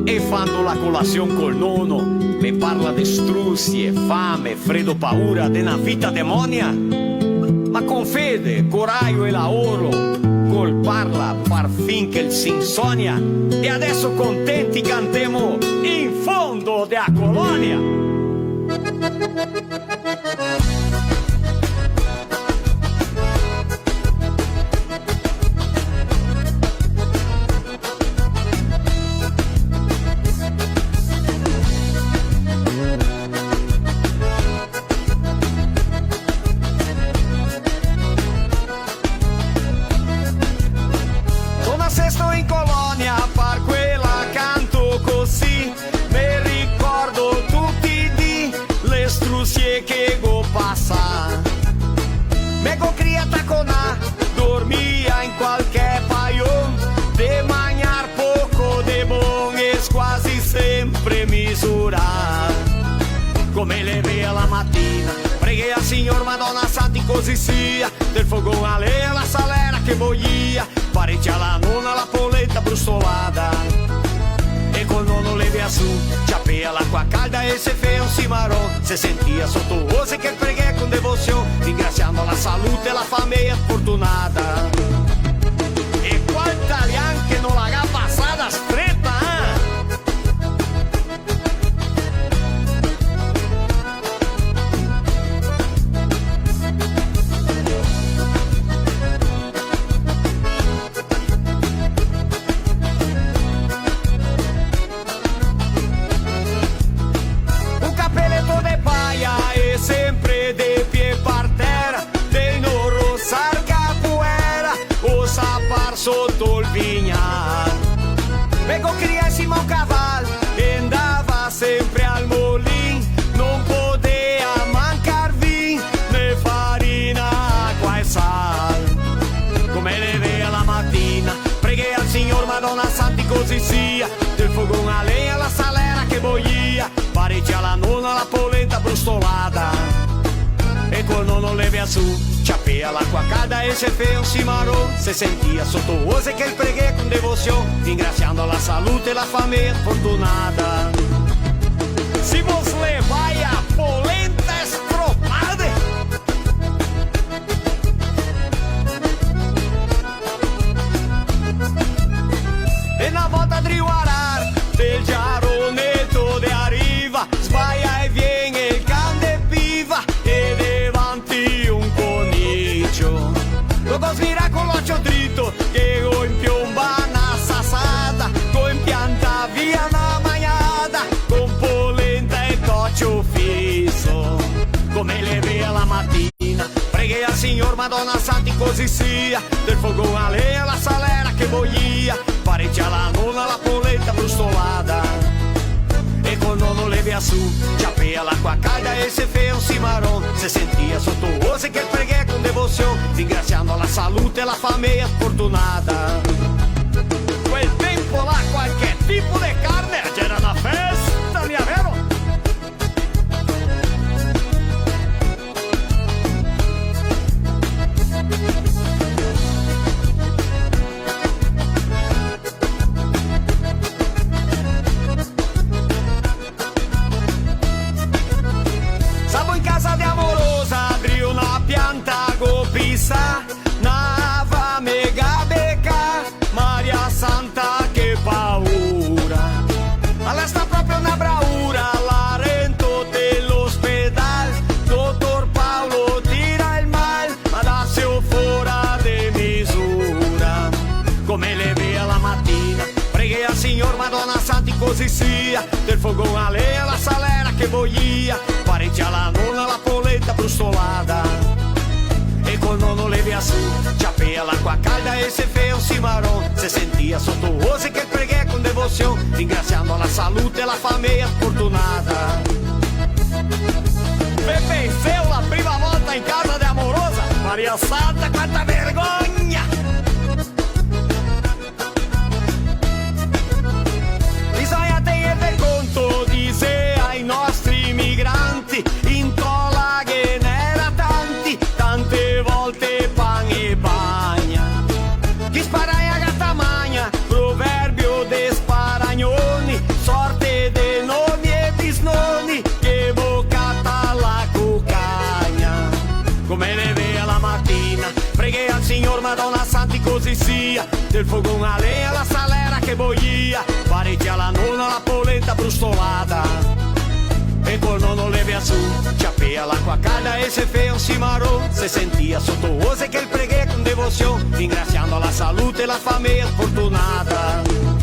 E fanno la colazione col nonno, mi parla di struzzi e fame, freddo, paura di una vita demonia. Ma con fede, coraggio e lavoro, col parla far fin che si insonnia. E adesso contenti cantiamo in fondo della colonia. Sto in colonia, par quella canto così, mi ricordo tutti di le struzie che go passa. Me go criata con a, dormia in qualche paio, de mangiar poco de bon es quasi sempre misurar. Come le vea la mattina, preghi al Signor Madonna Santi così sia, del fogone a lei la salera che boia, parecchia la nonna la polenta brustolata. E col nonno le via su, ciapea l'acqua calda e se fe un cimarrón, se sentia sotto voce che preghi con devozione, ringraziando la salute e la famiglia fortunata. E quanta che non l'ha passata stretta, sempre de pie par terra, dei non rossar capoeira, o sapar sotto il vignar. Vengo criasimo un cavallo, e andava sempre al molin, non poteva mancar vin, né farina, acqua e sal. Come le vea la mattina, preghi al Signor Madonna Santi così sia, del fogone a legna la salera che boia, parecchia la nonna la polenta brustolata. E col nonno le via su, ciapea l'acqua calda e se fe un cimarrón, se sentia sotto voce che il preghi con devozione, ringraziando la salute e la famiglia fortunata. Se vos levai a polenta estropada, e na volta de Uarar, del giaroneto de arriva, sbaia e viene il can de piva, e davanti un coniccio. Lo svira con l'occhio dritto, che go in piomba una sassata, go in pianta via una magnata, con polenta e toccio fisso. Come le vea la mattina, preghi al Signor Madonna Santi così sia, del fogone a legna la salera che boia, parecchia la nonna la polenta brustolata. E col nonno le via su, ciapea l'acqua calda e se fe un cimarrón, se sentia sotto voce che preghi con devozione, ringraziando la salute e la famiglia fortunata. Quel tempo là qualche tipo di carne c'era una festa, ne vero? Pisa, nava mega beca, Maria Santa che paura. Alla sta proprio una bravura, la rento dell'ospedal, dottor Paolo tira il mal, ma da se fuori de misura. Come le vea la mattina, preghi al Signor Madonna Santi così sia, del fogone a legna la salera che boia, parecchia la nonna la polenta brustolata. E col nonno le via su, ciapea l'acqua calda e se fe un cimarrón, se sentia sotto voce che preghi con devozione, ringraziando la salute e la famiglia fortunata. Pepe Seu la prima volta in casa di Amorosa, Maria Santa quanta vergogna! Bisogna tenere conto, dice ai nostri migranti, in tola che n'era tanti, tante volte pan e bagna. Chi spara a gatta magna, proverbio de sparagnoni, cena. Preghiei al Signor Madonna Santi così sia. Del fogone a lenha la salera che boia. Parecchia la nonna la polenta brustolata. E col nonno leve a su, ciapea l'acqua calda e se fea un cimarrón. Se sentia sotto ose che il preghe con devozione, ringraziando la salute e la famiglia fortunata.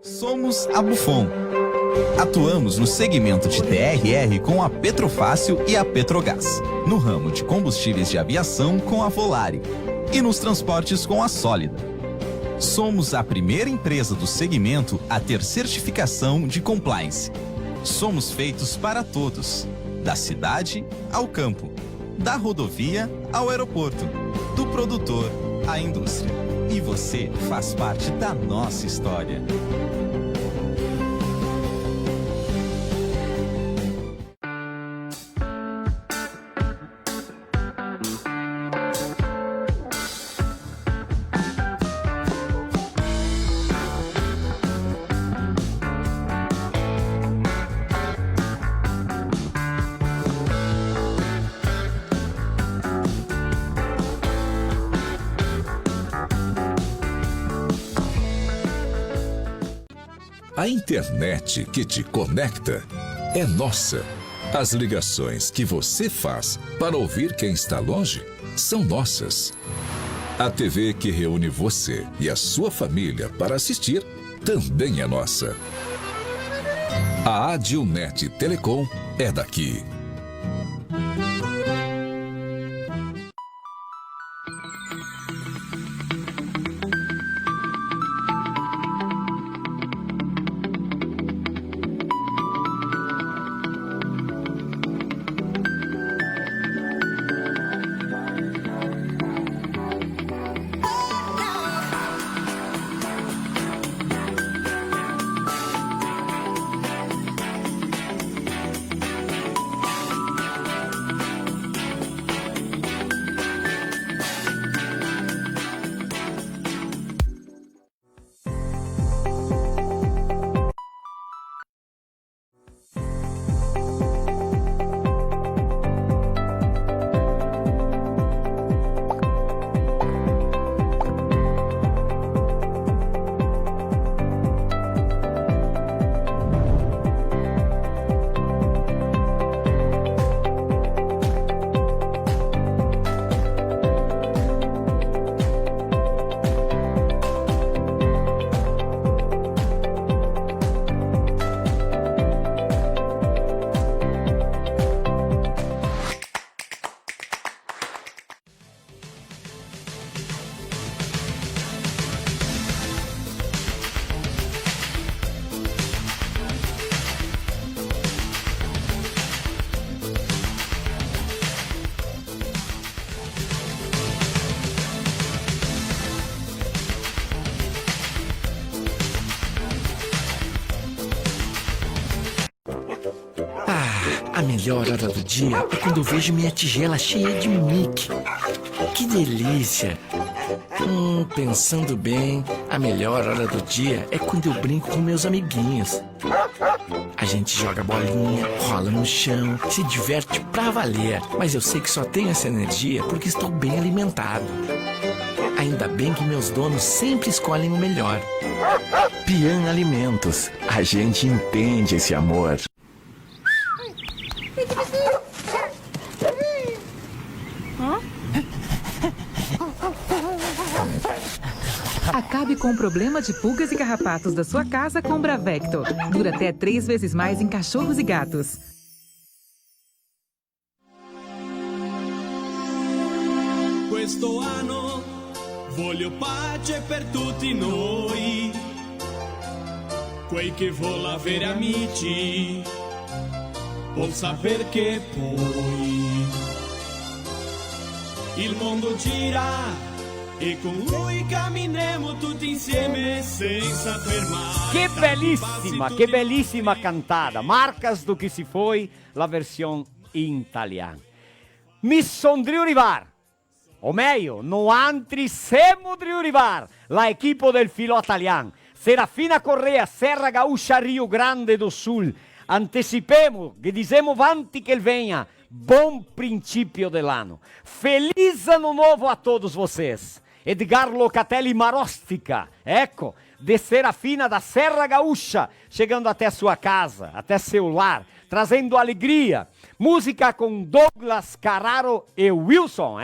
Somos a Buffon. Atuamos no segmento de TRR com a Petrofácil e a Petrogás, no ramo de combustíveis de aviação com a Volare e nos transportes com a Sólida. Somos a primeira empresa do segmento a ter certificação de compliance. Somos feitos para todos, da cidade ao campo, da rodovia ao aeroporto, do produtor à indústria. E você faz parte da nossa história. A internet que te conecta é nossa. As ligações que você faz para ouvir quem está longe são nossas. A TV que reúne você e a sua família para assistir também é nossa. A Adilnet Telecom é daqui. A melhor hora do dia é quando eu vejo minha tigela cheia de Mickey. Que delícia! Pensando bem, a melhor hora do dia é quando eu brinco com meus amiguinhos. A gente joga bolinha, rola no chão, se diverte pra valer. Mas eu sei que só tenho essa energia porque estou bem alimentado. Ainda bem que meus donos sempre escolhem o melhor. Pian Alimentos. A gente entende esse amor. Acabe com o problema de pulgas e carrapatos da sua casa com Bravecto. Dura até 3 vezes mais em cachorros e gatos. Questo anno voglio pace per tutti noi. Quei che vuol avere amici, vuol saper che poi il mondo gira e con lui camminiamo tutti insieme senza fermare. Che bellissima cantata. Marcas do que se foi, la versione in italiano. Mi son Driu Rivar, o meglio, no altri siamo Driu Rivar, la equipo del filo italiano. Serafina Correa, Serra Gaúcha, Rio Grande do Sul. Anticipemos, che diciamo avanti che venha. Bom princípio dell'anno. Feliz ano novo a todos vocês. Edgar Locatelli Marostica, ecco, de Serafina da Serra Gaúcha, chegando até sua casa, até seu lar, trazendo alegria. Música com Douglas Carraro e Wilson,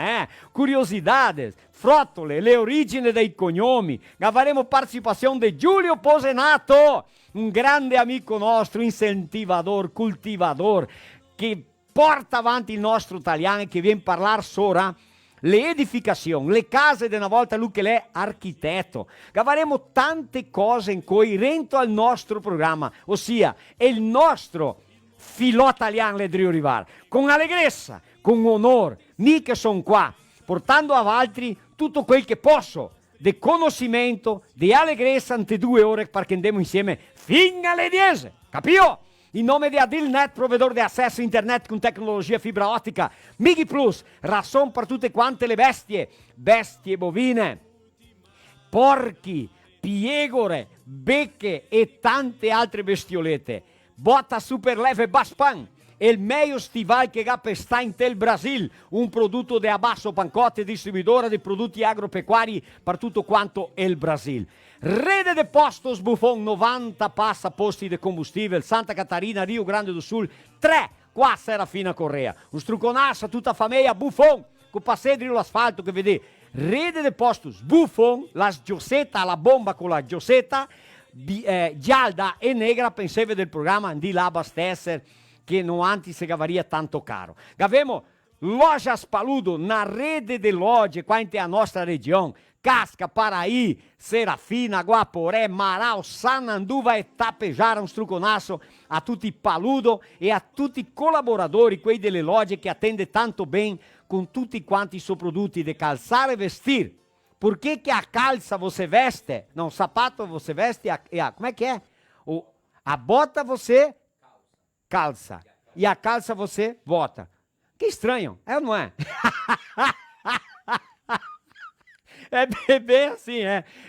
curiosidades, frottole, le origini dei cognomi. Avremo partecipazione di Giulio Posenato, un grande amico nostro, incentivador, cultivador, che porta avanti il nostro italiano e che viene a parlare sopra le edificazioni, le case di una volta, lui che è architetto. Avremo tante cose in cui rento al nostro programma, ossia è il nostro filo italiano le Driu Rivar, con allegrezza, con onore, mica sono qua, portando avanti tutto quel che posso, di conoscimento, di allegrezza, ante 2 ore, perché andiamo insieme fino alle 10, capito? In nome di Adilnet, provedor di accesso internet con tecnologia fibra ottica, Migi Plus, rason per tutte quante le bestie bovine, porchi, piegore, becche e tante altre bestiolette. Botta Superleve Baspan, il meglio stival che sta in tel Brasil, un prodotto di Abasso Pancotti, distribuidora di prodotti agropecuari per tutto quanto il Brasil. Rede de Postos Buffon, 90 passaposti di combustibile, Santa Catarina, Rio Grande do Sul, 3 qua a Serafina Correa. Un struconasso a tutta famiglia Buffon, con passedri l'asfalto che vede. Rede de Postos Buffon, la giosetta, la bomba con la giosetta, gialda e negra, penseve del programma di là abastecere, che non anti se gavaria tanto caro. Avemo Lojas Paludo, na rede de loje, qua in a nostra regione, Casca, Paraí, Serafina, Guaporé, Marau, Sananduva e Tapejara, un struconasso a tutti Paludo e a tutti i collaboratori, quei delle loge che attende tanto bene con tutti quanti i suoi prodotti di calzare e vestir. Perché che a calza você veste, não, sapato você veste como é que é? A bota você calça e a calça você bota. Que estranho, é ou não é? É bem assim,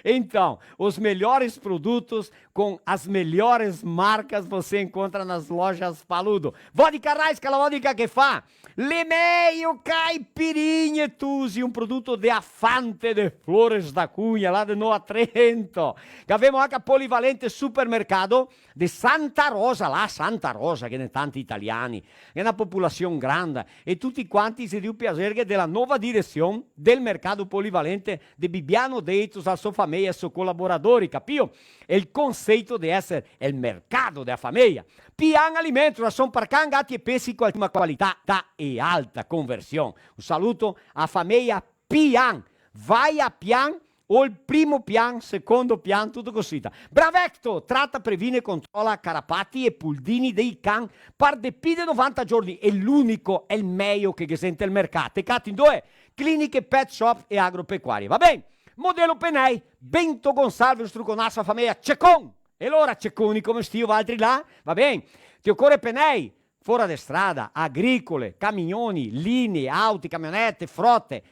Então, os melhores produtos com as melhores marcas você encontra nas lojas Paludo. Vodka Raiz, aquela vodka que fa. Lemeio Caipirinha Tusi, um produto de Afante de Flores da Cunha, lá de Nova Trento. Abbiamo anche Polivalente Supermercado di Santa Rosa, là Santa Rosa, che ne tanti italiani, è una popolazione grande, e tutti quanti si diu piacere della nuova direzione del mercato polivalente di Bibiano Deitos, a sua famiglia e ai suoi collaboratori, capito? È il concetto di essere il mercato della famiglia. Pian Alimento, la son parcan gatti e pesci con altima qualità e alta conversione. Un saluto a famiglia Pian. Vai a Pian o il primo pian, secondo pian, tutto così. Bravecto, tratta, previne e controlla carapati e puldini dei can per più di 90 giorni. È l'unico, è il meglio che sente il mercato. E catti in 2 cliniche, pet shop e agropecuarie. Va bene? Modello Penei, Bento Gonsalves, struconasso a famiglia Cecon. E allora Cecconi come stiu, altri là? Va bene? Ti occorre Penei, fuori di strada, agricole, camioni, linee, auti, camionette, frotte.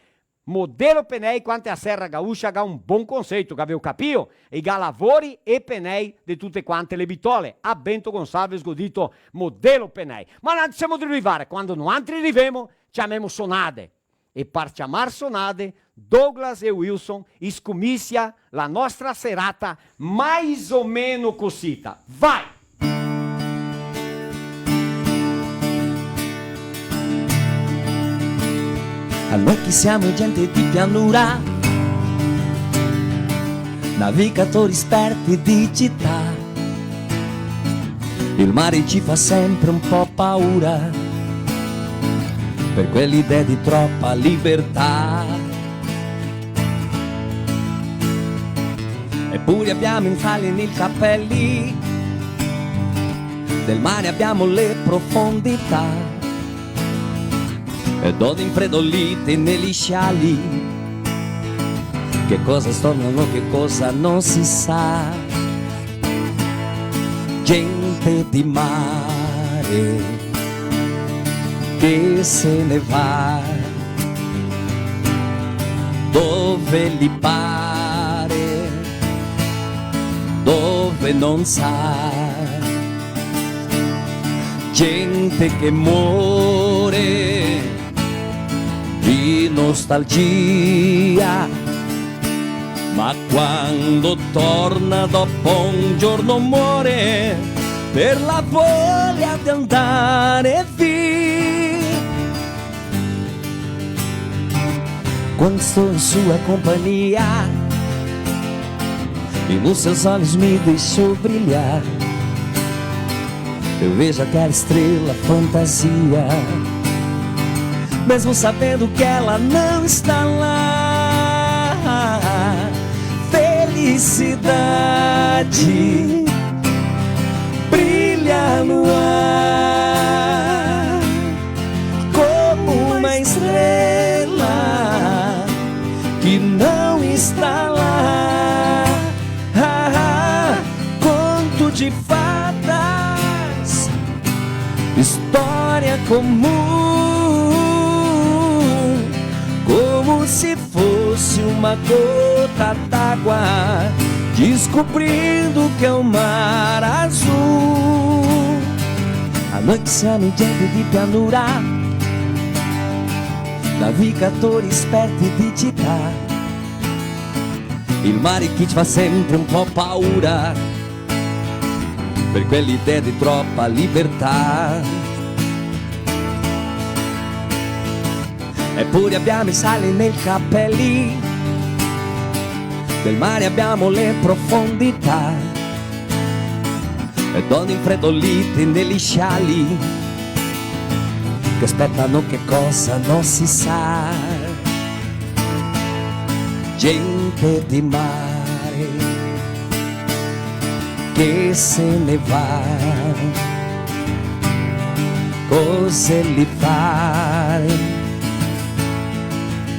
Modello Penei, quanto a Serra Gaúcha, ha un buon conceito, che avevo capito, e ha lavori e Penei di tutte quante le bitole. A Bento Gonsalves godito modello Penei. Ma non siamo di arrivare, quando non altri arriviamo, chiamiamo sonade. E per chiamare sonade, Douglas e Wilson iscomisia la nostra serata mais o meno cosita. Vai! A noi che siamo gente di pianura, navigatori esperti di città, il mare ci fa sempre un po' paura, per quell'idea di troppa libertà. Eppure abbiamo infali nei cappelli, del mare abbiamo le profondità, e dodi infredolite negli scialli, che cosa stornano, che cosa non si sa. Gente di mare che se ne va dove gli pare, dove non sa. Gente che muore di nostalgia, ma quando torna dopo un giorno muore per la voglia di andare via. Quando sto in sua compagnia e nos seus olhos me deixou brilhar, eu vejo aquela estrela fantasia, mesmo sabendo que ela não está lá. Felicidade brilha no ar como uma estrela que não está lá. Conto de fadas, história comum, como se fosse uma gota d'água descobrindo que é o mar azul. A noite siamo in gente di pianura, navigatori esperti di città. Il mare che ci fa sempre un po' paura per quell'idea di troppa libertà. Eppure abbiamo i sali nei capelli, del mare abbiamo le profondità, e donne infreddolite negli scialli che aspettano che cosa non si sa. Gente di mare che se ne va, cose li fare,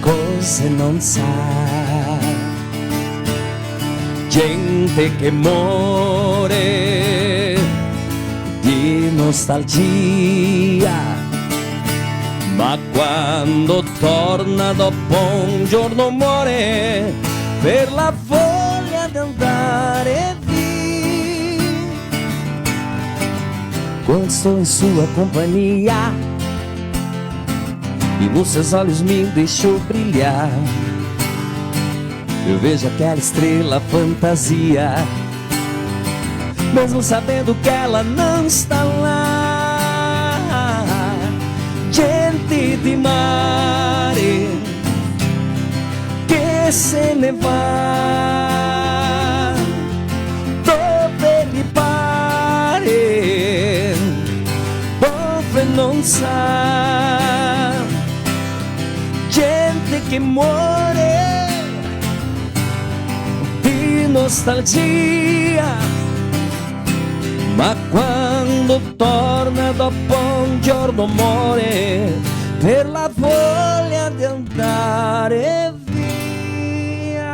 cose non sa. Gente che muore di nostalgia, ma quando torna dopo un giorno muore per la voglia di andare via. Quando sto in sua compagnia e nos seus olhos me deixou brilhar, eu vejo aquela estrela fantasia, mesmo sabendo que ela não está lá. Gente di mare che se ne va dove gli pare, dove non sa. Gente che muore di nostalgia, ma quando torna dopo un giorno muore per la voglia di andare via.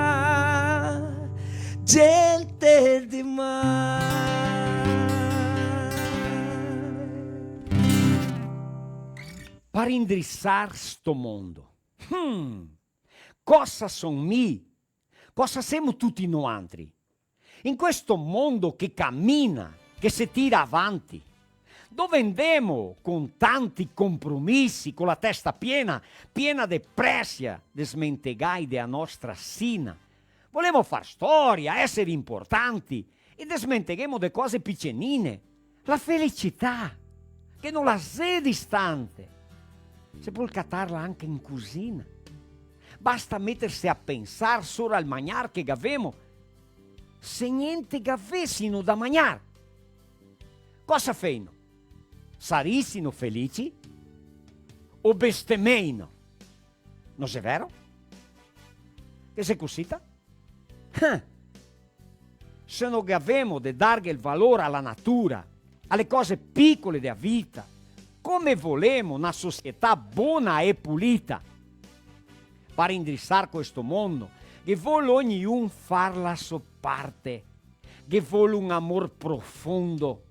Gente di mare. Para indriçar sto mondo. Cosa son mi? Cosa siamo tutti noi? In questo mondo che cammina, che si tira avanti, dove andiamo con tanti compromessi, con la testa piena di pressia, di smentegai della nostra sina. Volemo far storia, essere importanti e smenteghiamo le cose piccenine. La felicità, che non la sé distante, si può cattarla anche in cucina. Basta mettersi a pensare solo al mangiare che gavemo, se niente gavessino da mangiare. Cosa feino? Sarissino felici? O bestemeino? Non è vero? Che se cosita? Se non gavemo di dare il valore alla natura, alle cose piccole della vita, come volemo una società buona e pulita, per indrizzare questo mondo, che vuole ognuno far la sua parte, che vuole un amor profondo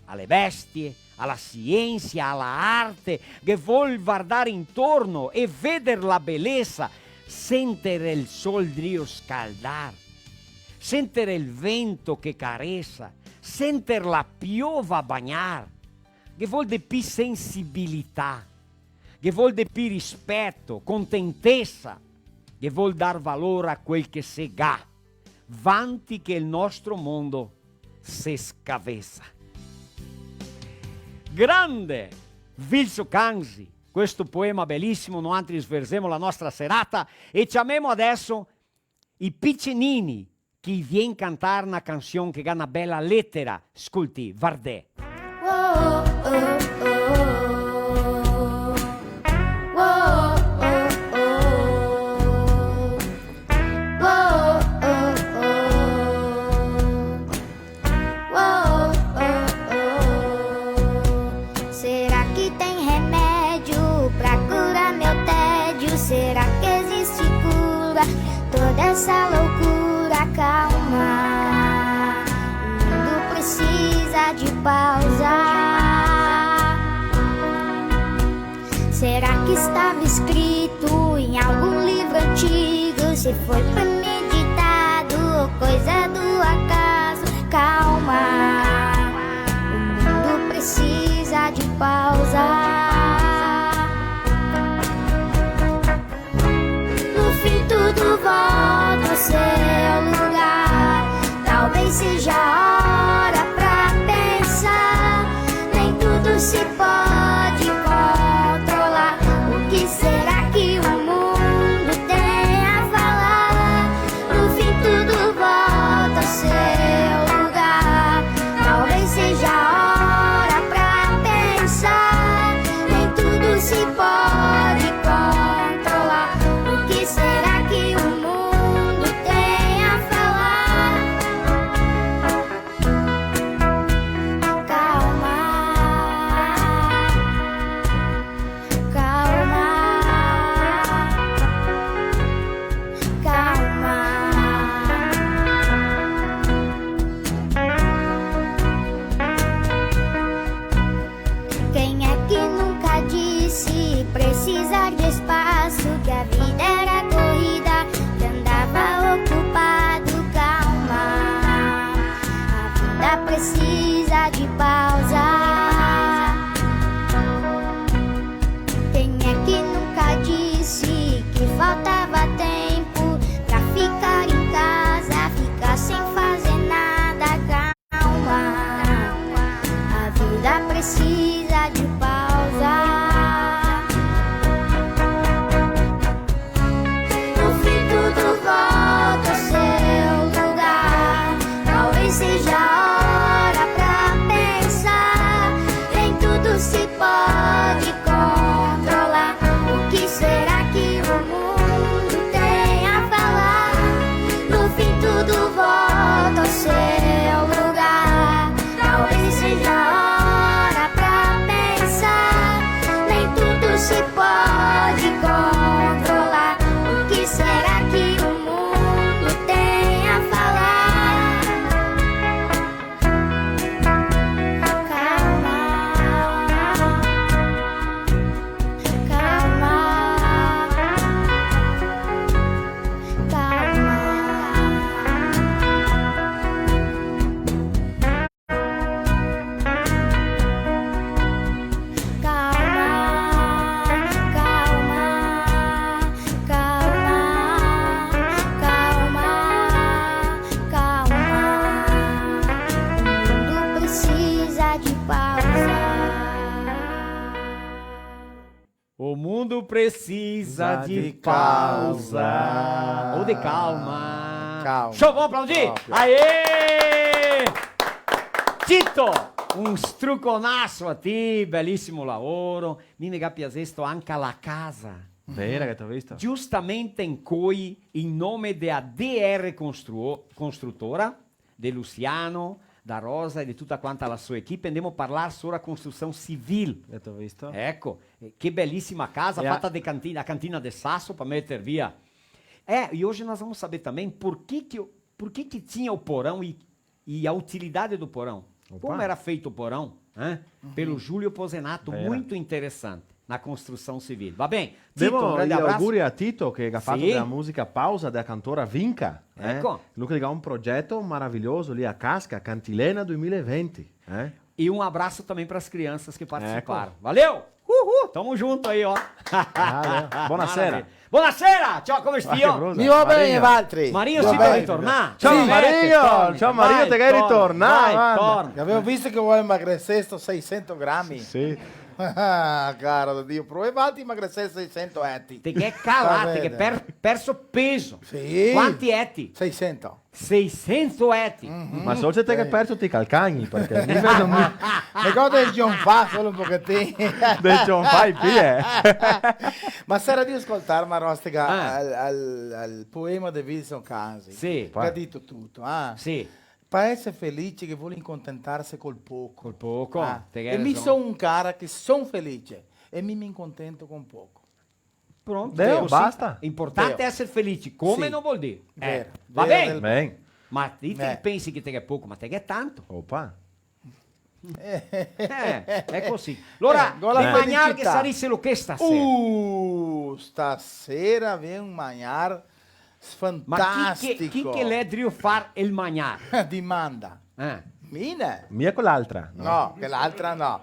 alle bestie, alla scienza, alla arte, che vuole guardare intorno e vedere la bellezza, sentire il sol Dio scaldare, sentire il vento che carezza, sentire la piova bagnare, che vuole più sensibilità, che vuole più rispetto, contentezza, che vuole dar valore a quel che si ha, vanti che il nostro mondo si scavezza. Grande Vilso Canzi, questo poema bellissimo, noi altri sverziamo la nostra serata e chiamiamo adesso i piccinini che viene a cantare una canzone che ha una bella lettera, ascolti, Vardè. Whoa, oh, oh. Essa loucura calma, o mundo precisa de pausa. Será que estava escrito em algum livro antigo? Se foi premeditado ou coisa do acaso? Calma, o mundo precisa de pausa. Tudo volta ao seu lugar. Talvez seja a hora pra pensar. Nem tudo se pode controlar. O que será que o mundo tem a falar? No fim tudo volta ao seu lugar. Talvez seja a hora pra pensar. Nem tudo se pode controlar. O que será? Precisar de espaço, que a vida era corrida, que andava ocupado. Calma, a vida precisa de pausa. Quem é que nunca disse que faltava tempo pra ficar em casa, ficar sem fazer nada? Calma, a vida precisa de pausa. Volta ao seu lugar. Talvez seja a hora pra pensar. Nem tudo se pode controlar. O que será que o mundo tem a falar? No fim tudo volta ao seu lugar. Talvez seja a hora pra pensar. Nem tudo se pode controlar. O que será que o mundo tem a falar? Calma, calma, calma. O mundo precisa de pausa. Ou de calma. Calma. Show, vamos aplaudir? Aê! Tito, un struconasso a ti, bellissimo lavoro. Mi mega piacesto anche la casa. Vera che ti ho visto? Giustamente in cui, in nome della DR Construtora, de Luciano, da Rosa e di tutta quanta la sua equipe, andiamo a parlare sulla costruzione civile. Che ti ho visto? Ecco, che bellissima casa, fatta di cantina, a cantina del Sasso per mettere via E hoje nós vamos saber também por que tinha o porão e a utilidade do porão. Como era feito o porão, pelo Júlio Posenato, muito interessante na construção civil. Va bene? Tito, un Devo grande gli abraço. auguri a Tito che ha fatto Sì. della musica pausa della cantora Vinca. Ecco. Lui che ha un progetto maravilhoso lì a Casca, Cantilena 2020. E um abraço também para as crianças que participaram. Valeu! Uhul! Tamo junto aí, ó. Buonasera. Maravilha. Buonasera! Ciao, come stai? Bruno. Mi va bene, Valtteri. Mario Va si bene. deve ritornare. Ciao, Sì, Mario. torni. Ciao, Mario, Vai, te che ritorna, vai, guarda. torna. Avevo visto che vuoi emagrecer sto 600 grammi. Sì. Ah, caro Dio, provate a emagrecer 600 etti. Te che calate, Va che bene. perso peso. Sì. Quanti etti? 600. 600 etti. Ma solo se te che hai perso ti calcagni, perché mi vedo Ricorda il John Fa solo un pochettino. del John Fai Pie. Ma sarà di ascoltare Marostica Ah. al poema di Wilson Casi. Sì. Che ha detto tutto. Sì. Paese felice che vuole contentarsi col poco. Col poco. Te che E mi ragione. sono un cara che sono felice e mi contento con poco. Pronto. Deo, Così. basta. Importante Deo. essere felici. Come Sì. non vuol dire. Vero. Va Vero bene? del- Bene. Ma te che pensi che te che è poco, ma te che è tanto. Opa. È così. Allora, con la di mangiare che felicità. sarissero che stasera. Stasera viene un mangiare Ma fantastico. chi che l'edrio far il mangiare? Dimanda. Mine. Mia con l'altra. No, che l'altra no.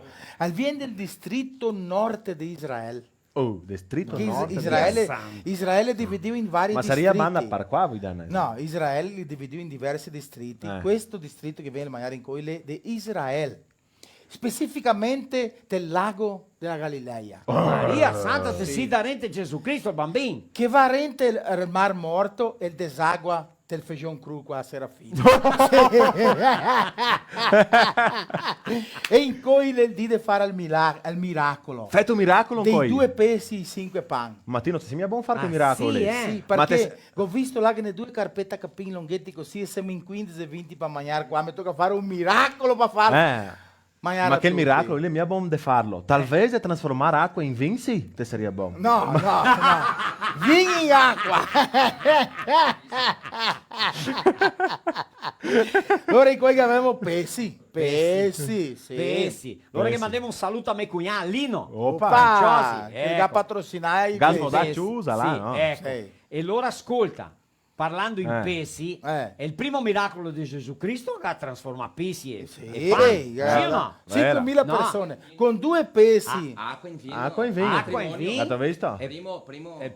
Viene del distretto nord di Israele. Oh, distretto Che nord. Israele dividiva in vari Ma distretti. sarebbe banda per qua, Vidana? No, Israele li dividiva in diversi distretti. Questo distretto che viene magari in quelli di Israele, specificamente del lago della Galilea, Maria Santa te si darente Gesù Cristo, il bambino. che va rente il Mar Morto e il desagua del Fejon Cru qua a Serafino. E in cui il dì fare il miracolo. Fai tu miracolo Dei poi. 2 pesi e 5 pan. Mattino, ti sembra buon fare Ah, un miracolo sì, lì? Sì, Ma perché te- ho visto là che ne 2 carpette capini lunghetti così e siamo in 15 e 20 per mangiare qua. Mi tocca fare un miracolo per fare mangiare Ma a che il tutti. miracolo lì mi è buono di farlo. Talvez trasformare acqua in vin sì, te sarebbe buono. No, no, no. Vieni in acqua. Ora in cui che avevamo pesi. Pesi, sì. Pesi. Allora che mandiamo un saluto a me cugnato, Lino. Opa. Opa, Ciosi, che ecco. da patrocinare i Gasmo pesi. da chiusa là, Sì, no? ecco. Sì. E allora ascolta, parlando in pesi, Eh. è il primo miracolo di Gesù Cristo che ha trasformato pesi e Sì, pani. Sì o no? 5.000 No. persone con 2 pesi. Acqua in vino. Acqua in vino. Acqua in vino. L'avete visto? È il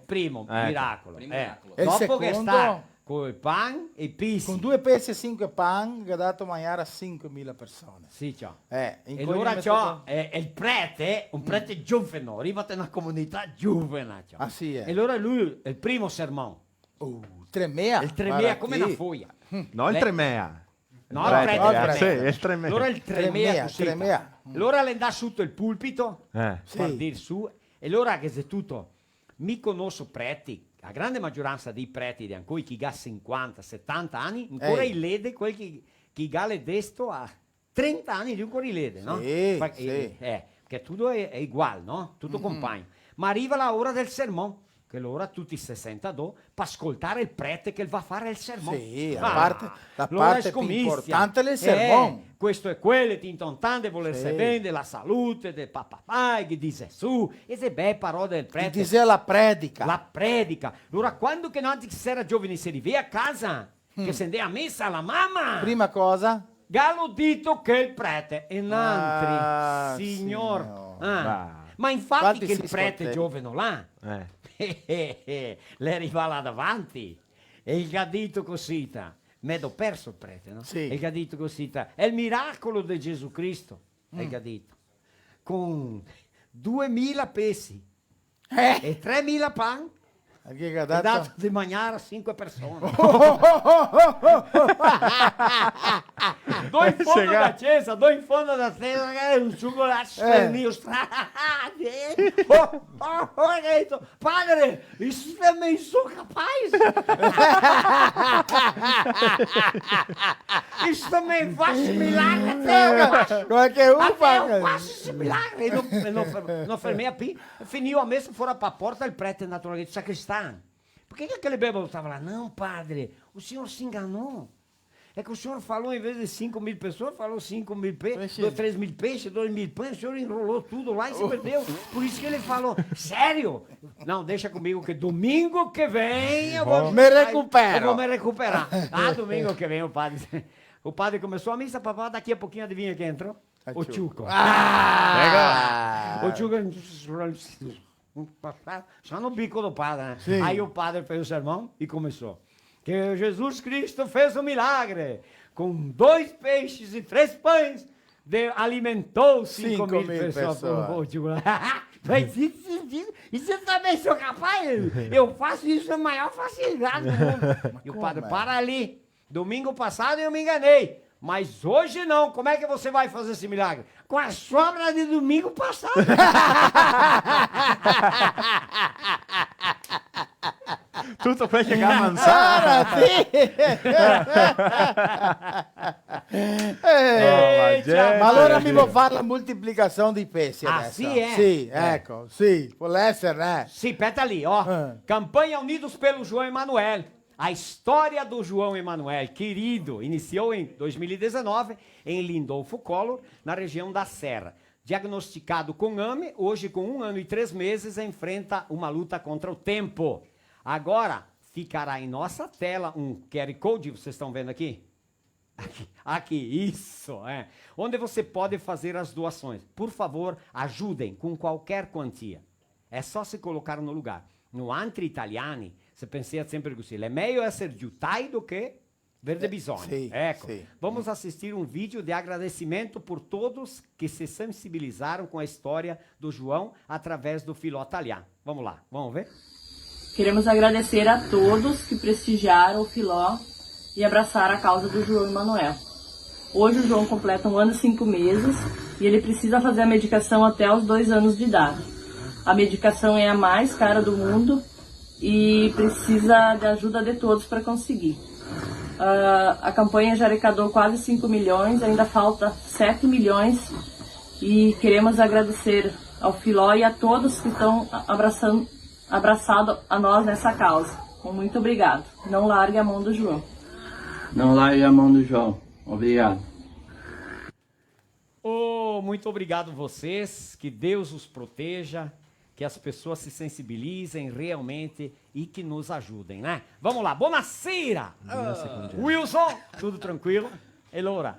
primo Ecco. miracolo. Primo miracolo. E il Dopo che secondo? sta con il pan e i pesi. Con 2 pesi e 5 pan che ha dato mangiare a 5.000 persone. Sì, ciao. In E cui allora mi ciò tocca- è il prete, un prete giovane, arriva da una comunità giovane. Ciò. Ah, sì, E allora lui è il primo sermone. 3.000. Il 3.000 come una foglia. No, il Beh, Tremea. No, il prete. no, il il prete. Sì, prete. il Tremea. Allora il 3.000 così. 3.000. Allora le dà sotto il pulpito, Sì. per dir su, e allora che se tutto, mi conosco preti, la grande maggioranza dei preti di ancora chi ha 50, 70 anni, ancora Ehi. i lede, quel chi ha le desto a 30 anni, lui ancora i lede, no? Sì, Perché, sì. che tutto è uguale, no? Tutto compagno. Ma arriva la ora del sermone, che l'ora tutti si sentano per ascoltare il prete che va a fare il sermone. Sì, la Ah, parte l'ora più scommizia. importante del sermone. Questo è quello, ti intontante volersi Sì. bene, la salute del papà, che dice su, e se beh parole del Ti prete. dice la predica. La predica. Allora, quando che non si era giovani si rivia a casa, che si andava a messa alla mamma, Prima cosa? gallo dito che il prete è un altri, Ah, signor. signor. Ma infatti Quanti che il si prete scotteri? giovane là, le arriva là davanti, e il gadito cosita, m'ho perso il prete, no? Sì. E il gadito cosita, è il miracolo di Gesù Cristo, è il gadito, con 2.000 pesi e 3.000 pan, Che ha ha dato? dato di mangiare a 5 persone. Do in fondo da chiesa, do in fondo da chiesa, magari un cioccolaccio per mio strano. Ho detto, padre, mi sono capace. Isto mi fa milagre. Qualche ufa. Quasi milagre. E non fermei a P. Finiu a messa fora pra porta, il prete naturalmente sacristano. Por que aquele bêbado estava lá? Não, padre, o senhor se enganou. É que o senhor falou, em vez de 5.000 pessoas, falou 5.000 peixes, 3.000 peixes, 2.000 pães, o senhor enrolou tudo lá e se perdeu. Por isso que ele falou, sério? Não, deixa comigo que domingo que vem eu vou... Me recupero. Eu vou me recuperar. Ah, domingo que vem o padre começou a missa, papá, daqui a pouquinho adivinha quem entrou? O Tchuco. O Tchuco... Só no bico do padre, né? Sim. Aí o padre fez o sermão e começou. Que Jesus Cristo fez um milagre. Com 2 peixes e 3 pães, alimentou 5.000 pessoas. Mas isso eu também sou capaz. Eu faço isso na maior facilidade do mundo. E o padre, para ali. Domingo passado eu me enganei. Mas hoje não. Como é que você vai fazer esse milagre? Com a sobra de domingo passado. Tutto puoi chegar a manzana. Ma allora mi può fare la moltiplicazione di pesci adesso? Sì, Sì, ecco, sì, può essere, Sim, peta ali, ó. Campanha Unidos pelo João Emanuel. A história do João Emanuel, querido, iniciou em 2019 em Lindolfo Collor, na região da Serra. Diagnosticado com AME, hoje com 1 ano e 3 meses, enfrenta uma luta contra o tempo. Agora, ficará em nossa tela um QR Code, vocês estão vendo aqui? Aqui, isso, onde você pode fazer as doações. Por favor, ajudem com qualquer quantia. É só se colocar no lugar. No Antri Italiani, se pensa sempre così, é meglio essere giutai do que verde bisogno. Sì, Ecco, sì. vamos assistir um vídeo de agradecimento por todos que se sensibilizaram com a história do João através do Filó Italiano. Vamos lá, vamos ver? Queremos agradecer a todos que prestigiaram o Filó e abraçaram a causa do João Emanuel. Hoje o João completa 1 ano e 5 meses e ele precisa fazer a medicação até os 2 anos de idade. A medicação é a mais cara do mundo e precisa de ajuda de todos para conseguir. A campanha já arrecadou quase 5 milhões, ainda falta 7 milhões e queremos agradecer ao Filó e a todos que estão abraçado a nós nessa causa. Muito obrigado. Não largue a mão do João. Não largue a mão do João. Obrigado. Muito obrigado vocês, que Deus os proteja, que as pessoas se sensibilizem realmente e que nos ajudem, né? Vamos lá, buonasera! Wilson, tudo tranquilo? E Laura,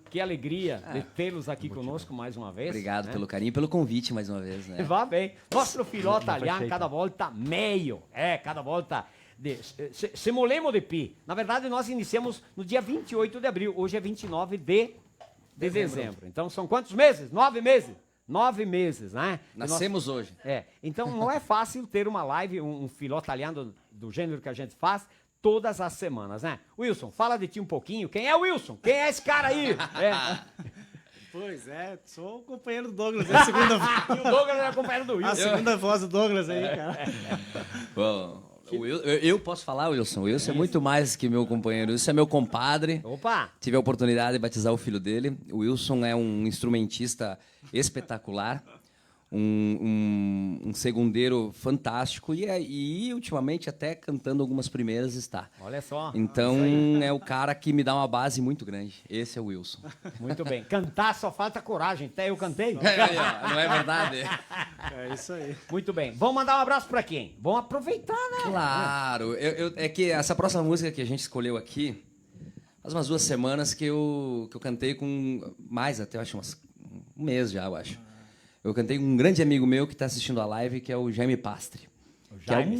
que alegria de tê-los aqui conosco mais uma vez. Obrigado pelo carinho e pelo convite mais uma vez, né? Va bem. Nostro Filó Italiano cada volta meglio, cada volta... Semolemo de Pi. Na verdade, nós iniciamos no dia 28 de abril, hoje é 29 de dezembro. Então, são quantos meses? 9 meses. 9 meses, né? Nascemos hoje. Então não é fácil ter uma live, um Filó Italiano do gênero que a gente faz todas as semanas, né? Wilson, fala de ti um pouquinho. Quem é o Wilson? Quem é esse cara aí? Pois é, sou o companheiro do Douglas. É a segunda... E o Douglas é o companheiro do Wilson. A segunda voz do Douglas aí, cara. Bom, eu posso falar, Wilson? O Wilson é muito mais que meu companheiro. O Wilson é meu compadre. Opa! Tive a oportunidade de batizar o filho dele. O Wilson é um instrumentista espetacular, um segundeiro fantástico e ultimamente até cantando algumas primeiras está. Olha só. Então é o cara que me dá uma base muito grande. Esse é o Wilson. Muito bem. Cantar só falta coragem. Até eu cantei. Não é verdade? É isso aí. Muito bem. Vamos mandar um abraço pra quem? Vamos aproveitar, né? Claro. É que essa próxima música que a gente escolheu aqui, faz umas 2 semanas que eu cantei com mais até, eu acho, um mês já, eu acho. Eu cantei com um grande amigo meu que está assistindo a live, que é o Jaime Pastre. O Jaime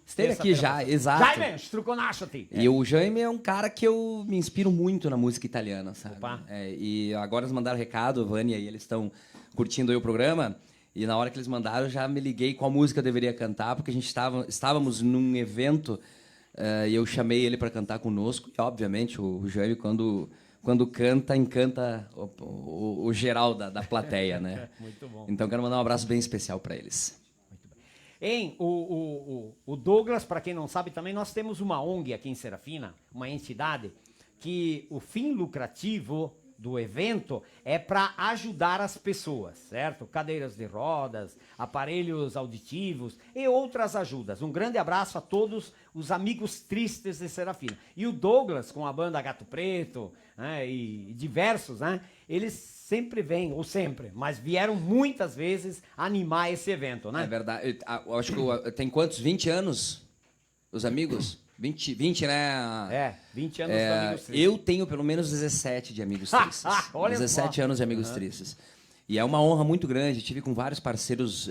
esteve aqui já, exato. Jaime, struconasciati. E o Jaime é um cara que eu me inspiro muito na música italiana, sabe? E agora eles mandaram recado, Vânia, e eles estão curtindo aí o programa. E na hora que eles mandaram, eu já me liguei qual música eu deveria cantar, porque a gente estávamos num evento e eu chamei ele para cantar conosco. E, obviamente, o Jaime, quando canta, encanta o geral da plateia, né? Muito bom. Então, quero mandar um abraço bem especial para eles. O Douglas, para quem não sabe também, nós temos uma ONG aqui em Serafina, uma entidade, que o fim lucrativo do evento é para ajudar as pessoas, certo? Cadeiras de rodas, aparelhos auditivos e outras ajudas. Um grande abraço a todos os amigos tristes de Serafina. E o Douglas, com a banda Gato Preto, né, e diversos, né, eles sempre vêm, ou sempre, mas vieram muitas vezes animar esse evento, né? É verdade. Eu acho que tem quantos? 20 anos? Os amigos? 20, né? 20 anos de Amigos Tristes. Eu tenho pelo menos 17 de Amigos Tristes. Olha 17 só. anos de Amigos Tristes. E é uma honra muito grande. Tive com vários parceiros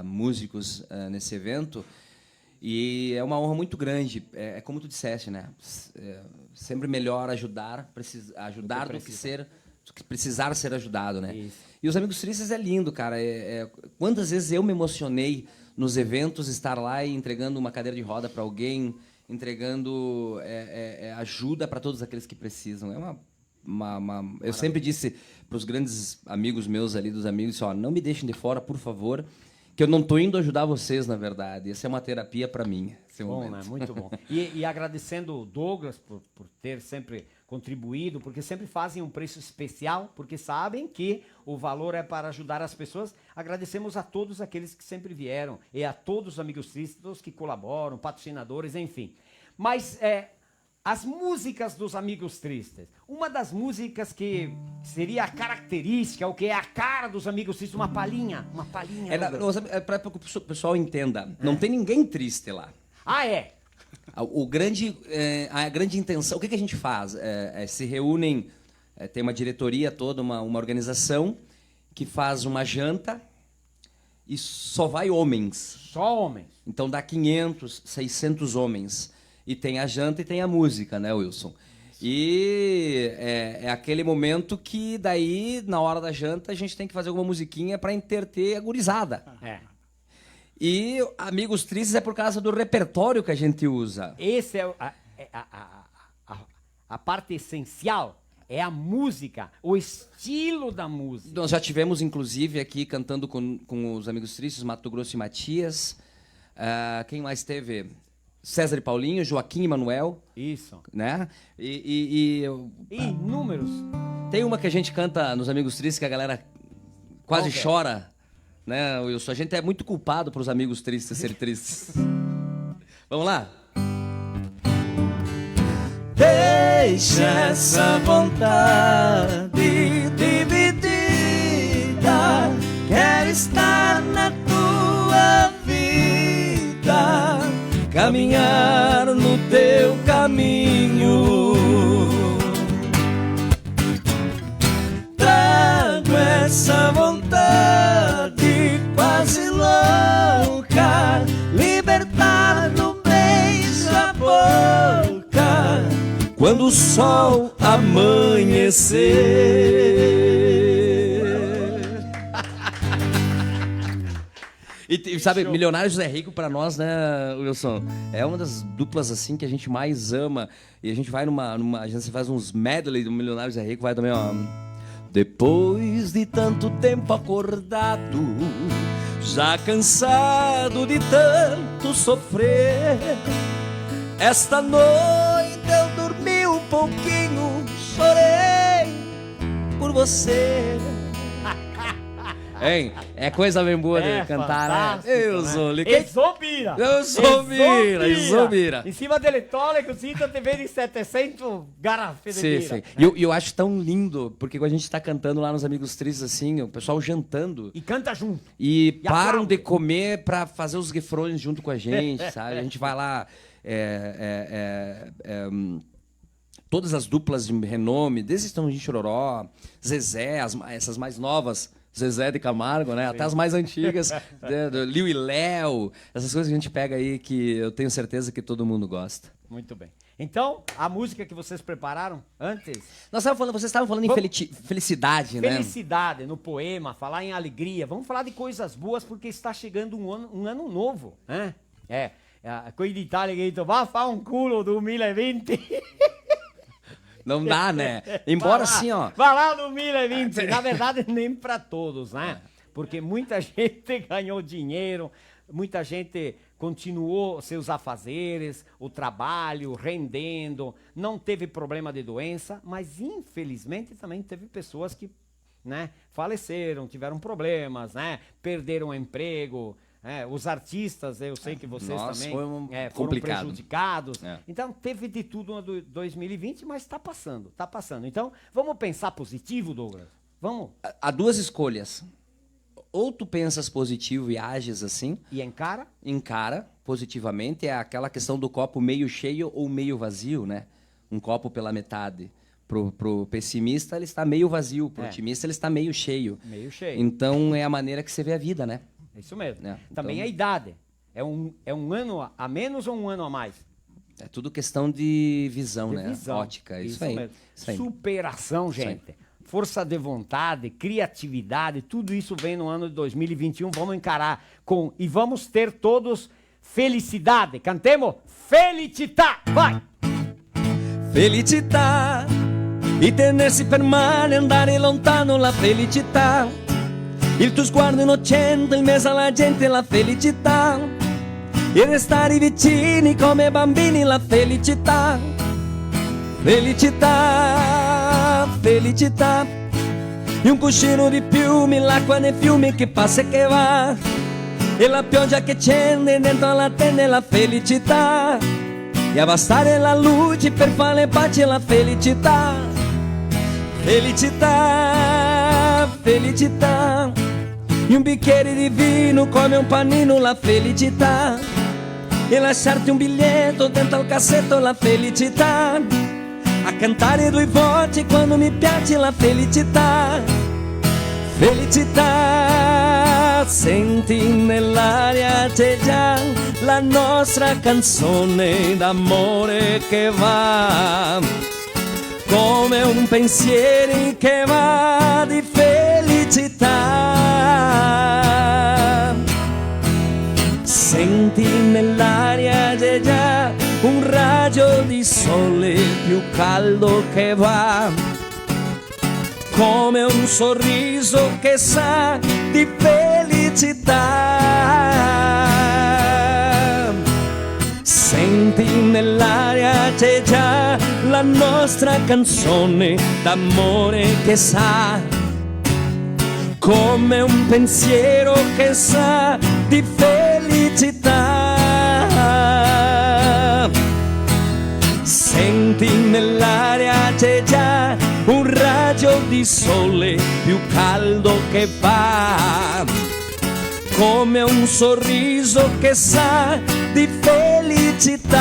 músicos nesse evento. E é uma honra muito grande. É como tu disseste, né? Sempre melhor ajudar do que precisar ser ajudado, né? Isso. E os Amigos Tristes é lindo, cara. Quantas vezes eu me emocionei nos eventos, estar lá e entregando uma cadeira de roda para alguém, entregando ajuda para todos aqueles que precisam. Eu sempre disse para os grandes amigos meus ali, dos amigos, ó, não me deixem de fora, por favor, que eu não estou indo ajudar vocês, na verdade. Essa é uma terapia para mim. Bom, né? Muito bom. E agradecendo o Douglas por ter sempre contribuído, porque sempre fazem um preço especial, porque sabem que o valor é para ajudar as pessoas. Agradecemos a todos aqueles que sempre vieram e a todos os Amigos Tristes que colaboram, patrocinadores, enfim. Mas as músicas dos Amigos Tristes, uma das músicas que seria a característica, o que é a cara dos Amigos Tristes, uma palhinha. Para que o pessoal entenda, não tem ninguém triste lá. Ah, é? A grande intenção, o que a gente faz? Se reúnem, tem uma diretoria toda, uma organização que faz uma janta e só vai homens. Só homens. Então dá 500, 600 homens. E tem a janta e tem a música, né, Wilson? E é aquele momento que daí, na hora da janta, a gente tem que fazer alguma musiquinha para entreter a gurizada. E Amigos Tristes é por causa do repertório que a gente usa. Esse é a parte essencial, é a música, o estilo da música. Nós já tivemos, inclusive, aqui cantando com os Amigos Tristes, Mato Grosso e Matias. Quem mais teve? César e Paulinho, Joaquim e Manuel. Isso. Né? E números. Tem uma que a gente canta nos Amigos Tristes que a galera quase chora. Né, Wilson? A gente é muito culpado para os Amigos Tristes serem tristes. Vamos lá? Deixa essa vontade dividida. Quero estar na tua vida, caminhar no teu caminho. Trago essa vontade quase louca, libertar no beijo a boca, quando o sol amanhecer. E sabe, Milionário José Rico pra nós, né, Wilson? É uma das duplas assim que a gente mais ama. E a gente vai a gente faz uns medley do Milionário José Rico, vai também, ó. Depois de tanto tempo acordado, já cansado de tanto sofrer, esta noite eu dormi um pouquinho, chorei por você. Hein? É coisa bem boa de cantar, né? Eu sou Mira. Em cima dele tole que o Cita te vende 700 garrafas de Mira. Sim. E eu acho tão lindo, porque quando a gente tá cantando lá nos Amigos Tristes, assim, o pessoal jantando. E canta junto. E param de comer pra fazer os refrões junto com a gente, sabe? A gente vai lá... todas as duplas de renome, desde Estãozinho Chororó, Zezé, essas mais novas... Zezé de Camargo, né? Sim. Até as mais antigas, do Liu e Léo, essas coisas que a gente pega aí que eu tenho certeza que todo mundo gosta. Muito bem. Então, a música que vocês prepararam antes... Vocês estavam falando em felicidade, né? Felicidade, no poema, falar em alegria. Vamos falar de coisas boas, porque está chegando um ano novo, né? Qui d'Italia che dice, va fa un culo 2020. Não dá, né? Embora assim, ó... Vai lá no 2020. Na verdade, nem para todos, né? Porque muita gente ganhou dinheiro, muita gente continuou seus afazeres, o trabalho, rendendo, não teve problema de doença, mas infelizmente também teve pessoas que, né, faleceram, tiveram problemas, né, perderam o emprego. Os artistas, eu sei que vocês também foram prejudicados. Então, teve de tudo no 2020, mas está passando, está passando. Então, vamos pensar positivo, Douglas? Vamos? Há duas escolhas. Ou tu pensas positivo e ages assim. E encara? Encara positivamente. É aquela questão do copo meio cheio ou meio vazio, né? Um copo pela metade. Pro pessimista, ele está meio vazio. Pro otimista, ele está meio cheio. Meio cheio. Então, é a maneira que você vê a vida, né? É isso mesmo. Também a idade. É um ano a menos ou um ano a mais? É tudo questão de visão, né? Visão. Ótica. Isso aí. Mesmo. Isso aí. Superação, gente. Força de vontade, criatividade, tudo isso vem no ano de 2021. Vamos encarar e vamos ter todos felicidade. Cantemos Felicità. Vai! Felicità, e tenersi per mano e andare lontano, la felicità. Il tuo sguardo innocente, il mese alla gente, la felicità. E restare vicini come bambini, la felicità. Felicità, felicità. E un cuscino di piumi, l'acqua nei fiumi che passa e che va. E la pioggia che scende dentro la tenda, la felicità. E abbassare la luce per fare pace, la felicità. Felicità, felicità. E un bicchiere di vino come un panino, la felicità. E lasciarti un biglietto dentro al cassetto, la felicità. A cantare due voci quando mi piace, la felicità. Felicità, senti nell'aria c'è già la nostra canzone d'amore che va. Come un pensiero che va di felicità. Senti nell'aria c'è già un raggio di sole più caldo che va. Come un sorriso che sa di felicità. Senti nell'aria c'è già la nostra canzone d'amore che sa. Come un pensiero che sa di felicità. Senti nell'aria c'è già un raggio di sole più caldo che va. Come un sorriso che sa di felicità.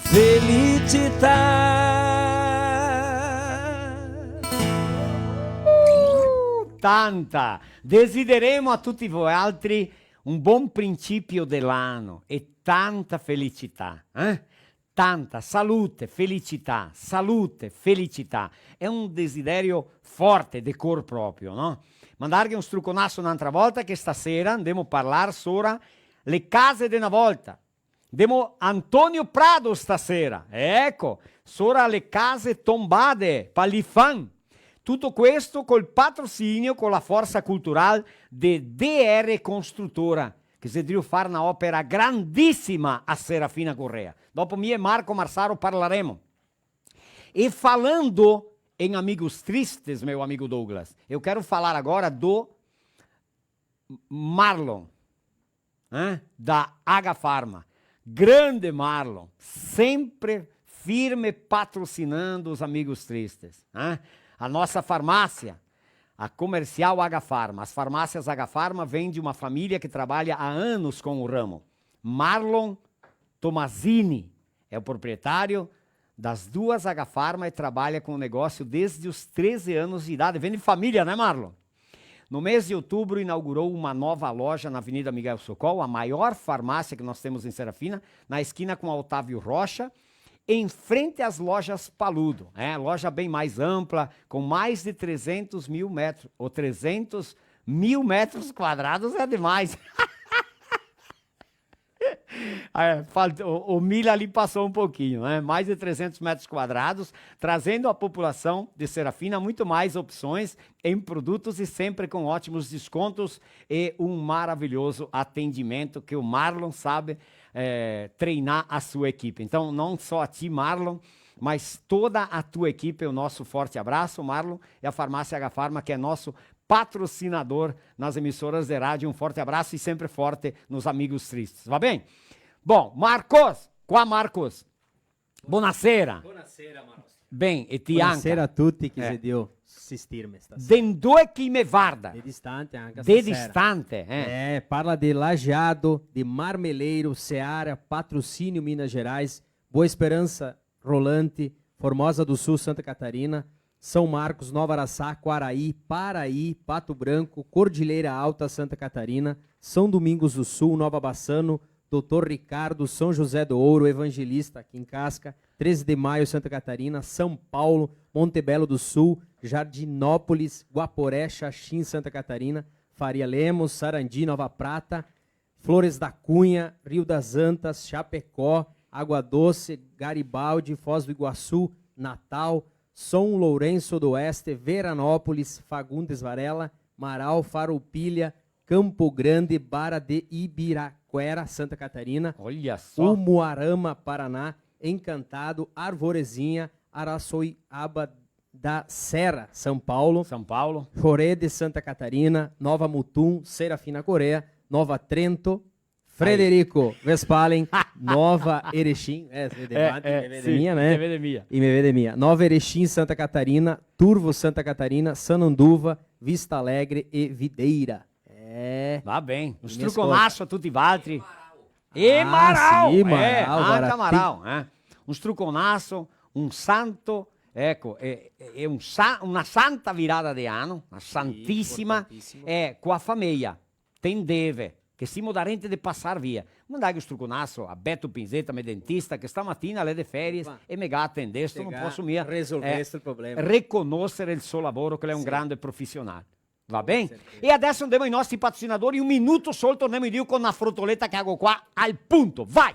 Felicità. Tanta! Desideremo a tutti voi altri un buon principio dell'anno e tanta felicità. Tanta salute, felicità, salute, felicità. È un desiderio forte, de cor proprio, no? Mandargli un struconasso un'altra volta che stasera andiamo a parlare sopra le case di una volta. Andiamo Antonio Prado stasera, ecco, sopra le case tombate, Palifan. Tutto questo col patrocinio, con la forza culturale di DR Construtora, che si deve fare una opera grandissima a Serafina Correa. Dopo me e Marco Marsaro parlaremo. E falando em amigos tristes, meu amigo Douglas, eu quero falar agora do Marlon, da H-Pharma. Grande Marlon, sempre firme patrocinando os amigos tristes. A nossa farmácia, a comercial H-Pharma. As farmácias H-Pharma vêm de uma família que trabalha há anos com o ramo. Marlon Tomazini é o proprietário das duas H-Pharma e trabalha com o negócio desde os 13 anos de idade. Vem de família, né, Marlon? No mês de outubro, inaugurou uma nova loja na Avenida Miguel Socol, a maior farmácia que nós temos em Serafina, na esquina com a Otávio Rocha, em frente às lojas Paludo. Loja bem mais ampla, com mais de 300 mil metros, ou 300 mil metros quadrados é demais. O Mila ali passou um pouquinho, né? Mais de 300 metros quadrados, trazendo à população de Serafina muito mais opções em produtos e sempre com ótimos descontos e um maravilhoso atendimento que o Marlon sabe treinar a sua equipe. Então, não só a ti, Marlon, mas toda a tua equipe, o nosso forte abraço, Marlon, e a Farmácia H-Farma, que é nosso patrocinador nas emissoras de rádio. Um forte abraço e sempre forte nos amigos tristes, va bem? Bom, Marcos, qua Marcos? Buonasera. Buonasera, Marcos. Bem, e ti Buonasera a tutti che se Dio assistirmi stasera. Dendue chi me guarda. De distante anche De stasera. distante, parla de Lajeado, de Marmeleiro, Ceará, Patrocínio, Minas Gerais, Boa Esperança, Rolante, Formosa do Sul, Santa Catarina, São Marcos, Nova Araçá, Quaraí, Paraí, Pato Branco, Cordilheira Alta, Santa Catarina, São Domingos do Sul, Nova Bassano, Doutor Ricardo, São José do Ouro, Evangelista, aqui em Casca, 13 de Maio, Santa Catarina, São Paulo, Montebello do Sul, Jardinópolis, Guaporé, Xaxim, Santa Catarina, Faria Lemos, Sarandi, Nova Prata, Flores da Cunha, Rio das Antas, Chapecó, Água Doce, Garibaldi, Foz do Iguaçu, Natal, São Lourenço do Oeste, Veranópolis, Fagundes Varela, Marau, Farroupilha, Campo Grande, Barra de Ibiraquera, Santa Catarina. Olha só. Umuarama, Paraná, Encantado, Arvorezinha, Araçoiaba da Serra, São Paulo. São Paulo. Choré de Santa Catarina, Nova Mutum, Serafina Coreia, Nova Trento, Frederico Westphalen, Nova Erechim, Nova Erechim, Santa Catarina, Turvo, Santa Catarina, Sananduva, Vista Alegre e Videira. Vá bem. Os truconaços a tutti valtri. E Marau. Sì, Marau, anche Marau. Un struconasso, un santo, ecco, una santa virada de anno, una santissima, com a famiglia, tem deve, che siamo da rente di passar via. Mandai o struconasso a Beto Pinzetta, meu dentista, che stamattina alle de férias e me attendesse, non posso mia resolvesse il problema. Riconoscere il suo lavoro, che è un grande profissionale. Va bem? E adesso andiamo ai nostri patrocinatori. Un minuto solo torniamo io con una frottoletta che hago qua al punto. Vai!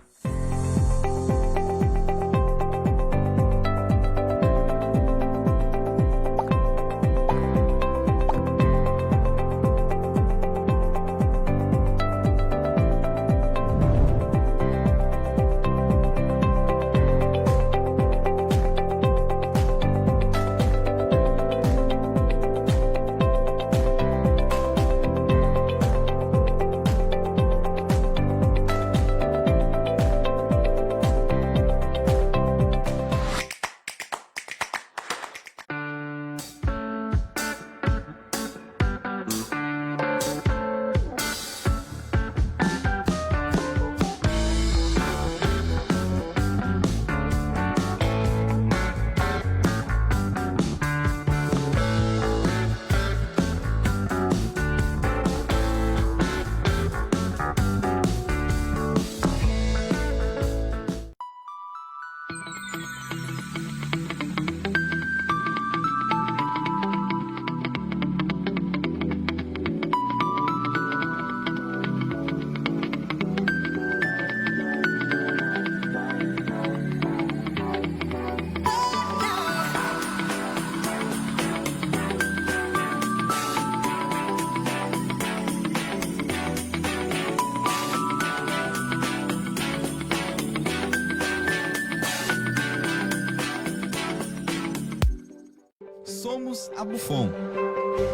Somos a Buffon.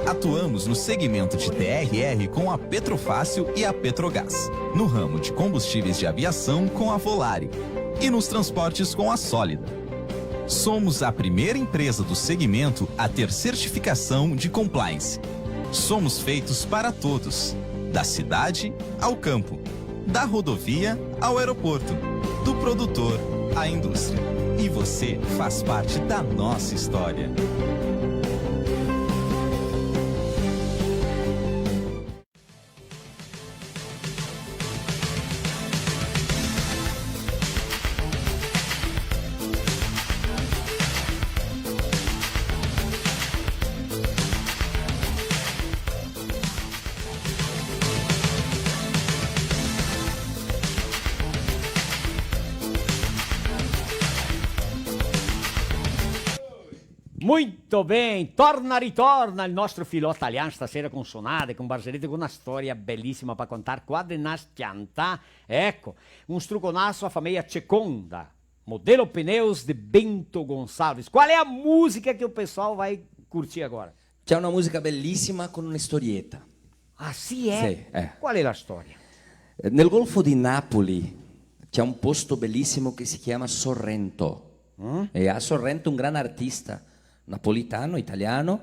Atuamos no segmento de TRR com a Petrofácil e a Petrogás, no ramo de combustíveis de aviação com a Volare e nos transportes com a Sólida. Somos a primeira empresa do segmento a ter certificação de compliance. Somos feitos para todos, da cidade ao campo, da rodovia ao aeroporto, do produtor à indústria. E você faz parte da nossa história. Muito bem, ritorna il nostro filò italiano stasera con sonate, con barzellette, con una storia bellissima para contar. Quando nascianta, ecco, un struconasso a famiglia Ceconda, modelo pneus de Bento Gonçalves. Qual é a música que o pessoal vai curtir agora? C'è una musica bellissima con una storietta. Ah, sì, è? Sì, Qual è la storia? Nel Golfo di Napoli c'è un posto bellissimo che si chiama Sorrento. E a Sorrento un gran artista napolitano, italiano,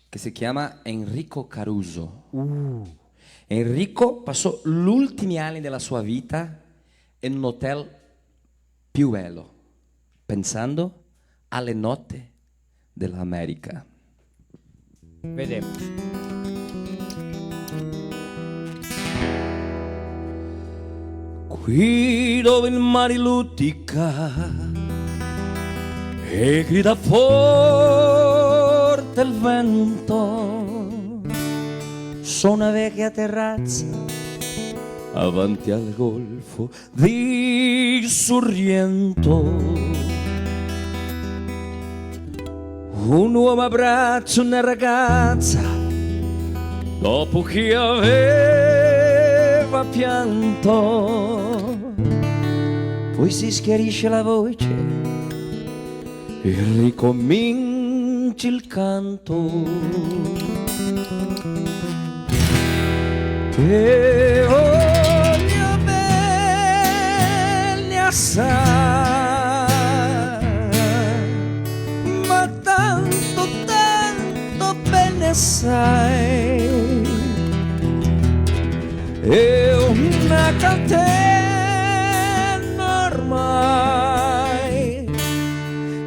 che si chiama Enrico Caruso. Enrico passò gli ultimi anni della sua vita in un hotel più bello, pensando alle notte dell'America. Vediamo. Qui dove il mare luttica e grida forte il vento, su una vecchia terrazza avanti al golfo di Sorrento, un uomo abbraccia una ragazza dopo che aveva pianto, poi si schiarisce la voce e ricomincia il canto. Che voglio bene assai, ma tanto, tanto bene sai, è una catena ormai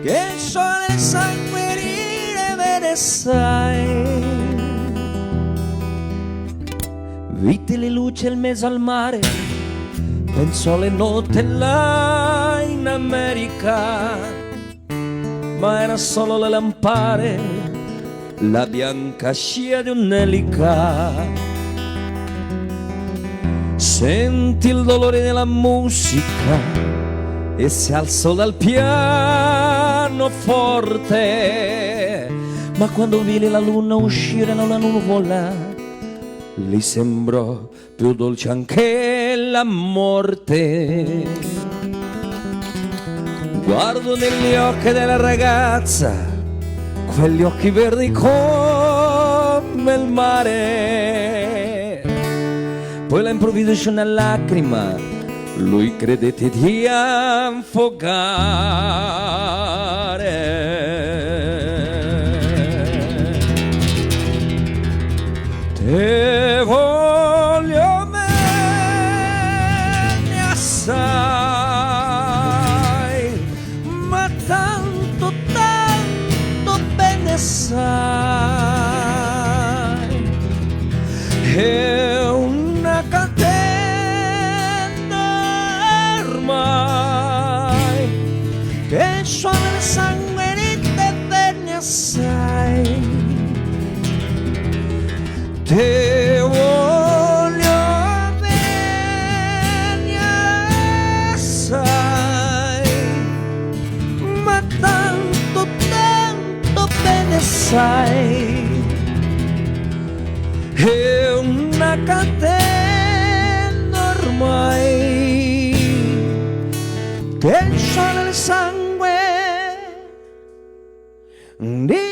che sono il sangue rivede sai. Vite le luci in mezzo al mare, penso alle notte là in America, ma era solo le lampare, la bianca scia di un'elica. Senti il dolore della musica e si alzò dal pianoforte, ma quando vide la luna uscire dalla nuvola, gli sembrò più dolce anche la morte. Guardo negli occhi della ragazza, quegli occhi verdi come il mare, poi all'improvviso una lacrima, lui credette di affogare. Te voglio bene assai, ma tanto, tanto bene sai, è una catena ormai che suona il sangue di te bene assai. Te voglio bene assai, ma tanto, tanto bene sai, è una catena ormai che suona il sangue di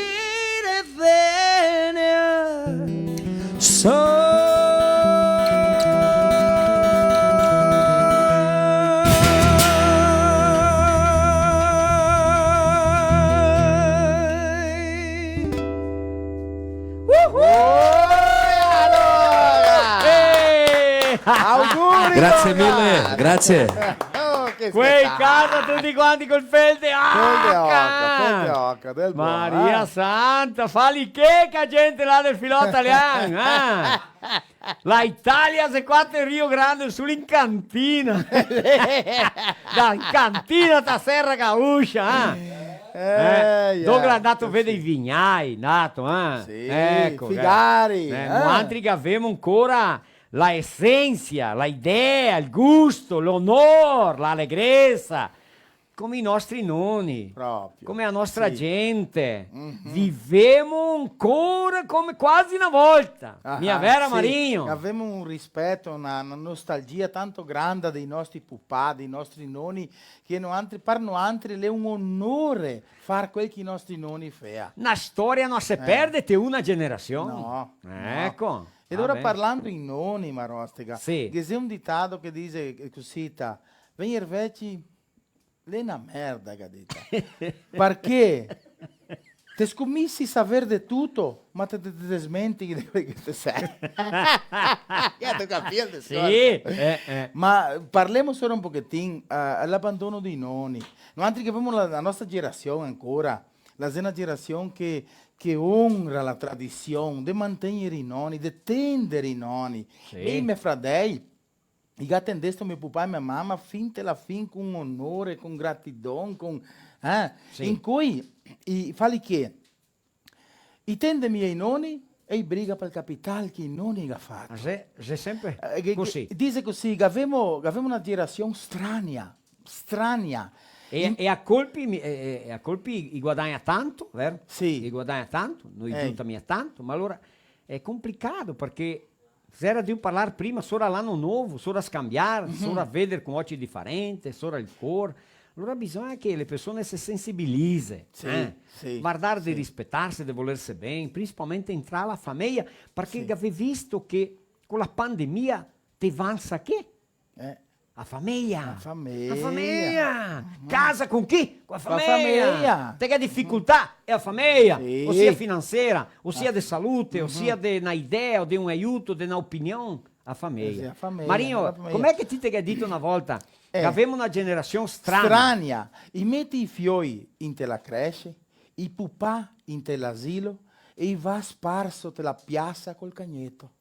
Auguri! Grazie mille, grazie. Quei casa tutti quanti col felde Feldeocca, del buono, Maria Santa, fali che gente là del filò italiano, La Italia se qua in Rio Grande sul in cantina. Da cantina ta Serra Gaúcha, Douglas è andato a vedere i vignai, Sì, ecco, figari. Altri che avevamo ancora la essenza, la idea, il gusto, l'onore, l'allegrezza. come i nostri nonni, Proprio. come la nostra Sì. gente. Vivemo ancora come quasi una volta. Mia vera sì. Marinho? Abbiamo un rispetto, una nostalgia tanto grande dei nostri pupà, dei nostri nonni, che per noi è un onore fare quel che i nostri nonni fanno. Una storia non si perde te una generazione. No. Ecco. Ed ora Vabbè. parlando in nonni, Marostega, Sì. c'è un ditado che dice così, venire vecchi, è una merda, che dita. Perché te scommissi saper di tutto, ma te smenti di quello che te sei. Te capito il discorso? Ma parliamo solo un pochettino all'abbandono dei nonni. Noi altri che abbiamo la nostra generazione ancora, la generazione che onora la tradizione, di mantenere i nonni, di tendere i nonni. Sì. E i miei fratelli, io attendessi mio papà e mia mamma fin alla fine con onore, con gratitudine, con... Sì. in cui fai che i tende i miei nonni e i briga per il capitale che i nonni hanno fatto. C'è sempre così. Dice così, che abbiamo una generazione strana. E a colpi i guadagna tanto, vero? Sì. I guadagna tanto, noi giunta mia tanto, ma allora è complicato perché era di parlare prima solo all'anno nuovo, solo a scambiare, solo a vedere con occhi differenti, solo il cuore. Allora bisogna che le persone si sensibilizzino, guardare di rispettarsi, di volersi bene, principalmente entrare alla famiglia, perché avevi visto che con la pandemia ti avanza che? La famiglia. La famiglia. La famiglia. Casa con chi? Con la La famiglia. famiglia. Te che difficoltà è la famiglia, Sì. ossia finanziaria, ossia di salute, ossia di una idea, o di un aiuto, di un'opinione. La famiglia. Sì, la famiglia, Marinho, la famiglia. com'è che ti hai detto una volta? Che avevamo una generazione strana. Strania. I metti i fioi in te la cresce, i pupà in te l'asilo e i va sparso te la piazza col cagnetto.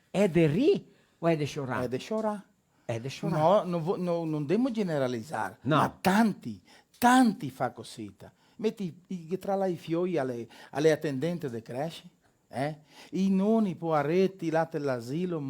È di ri o è di sciorà? È di sciorà. È di sciorà. No, non dobbiamo generalizzare, No. ma tanti fa così. Metti tra i fioi alle attendenti di cresce, i nonni poaretti là dell'asilo,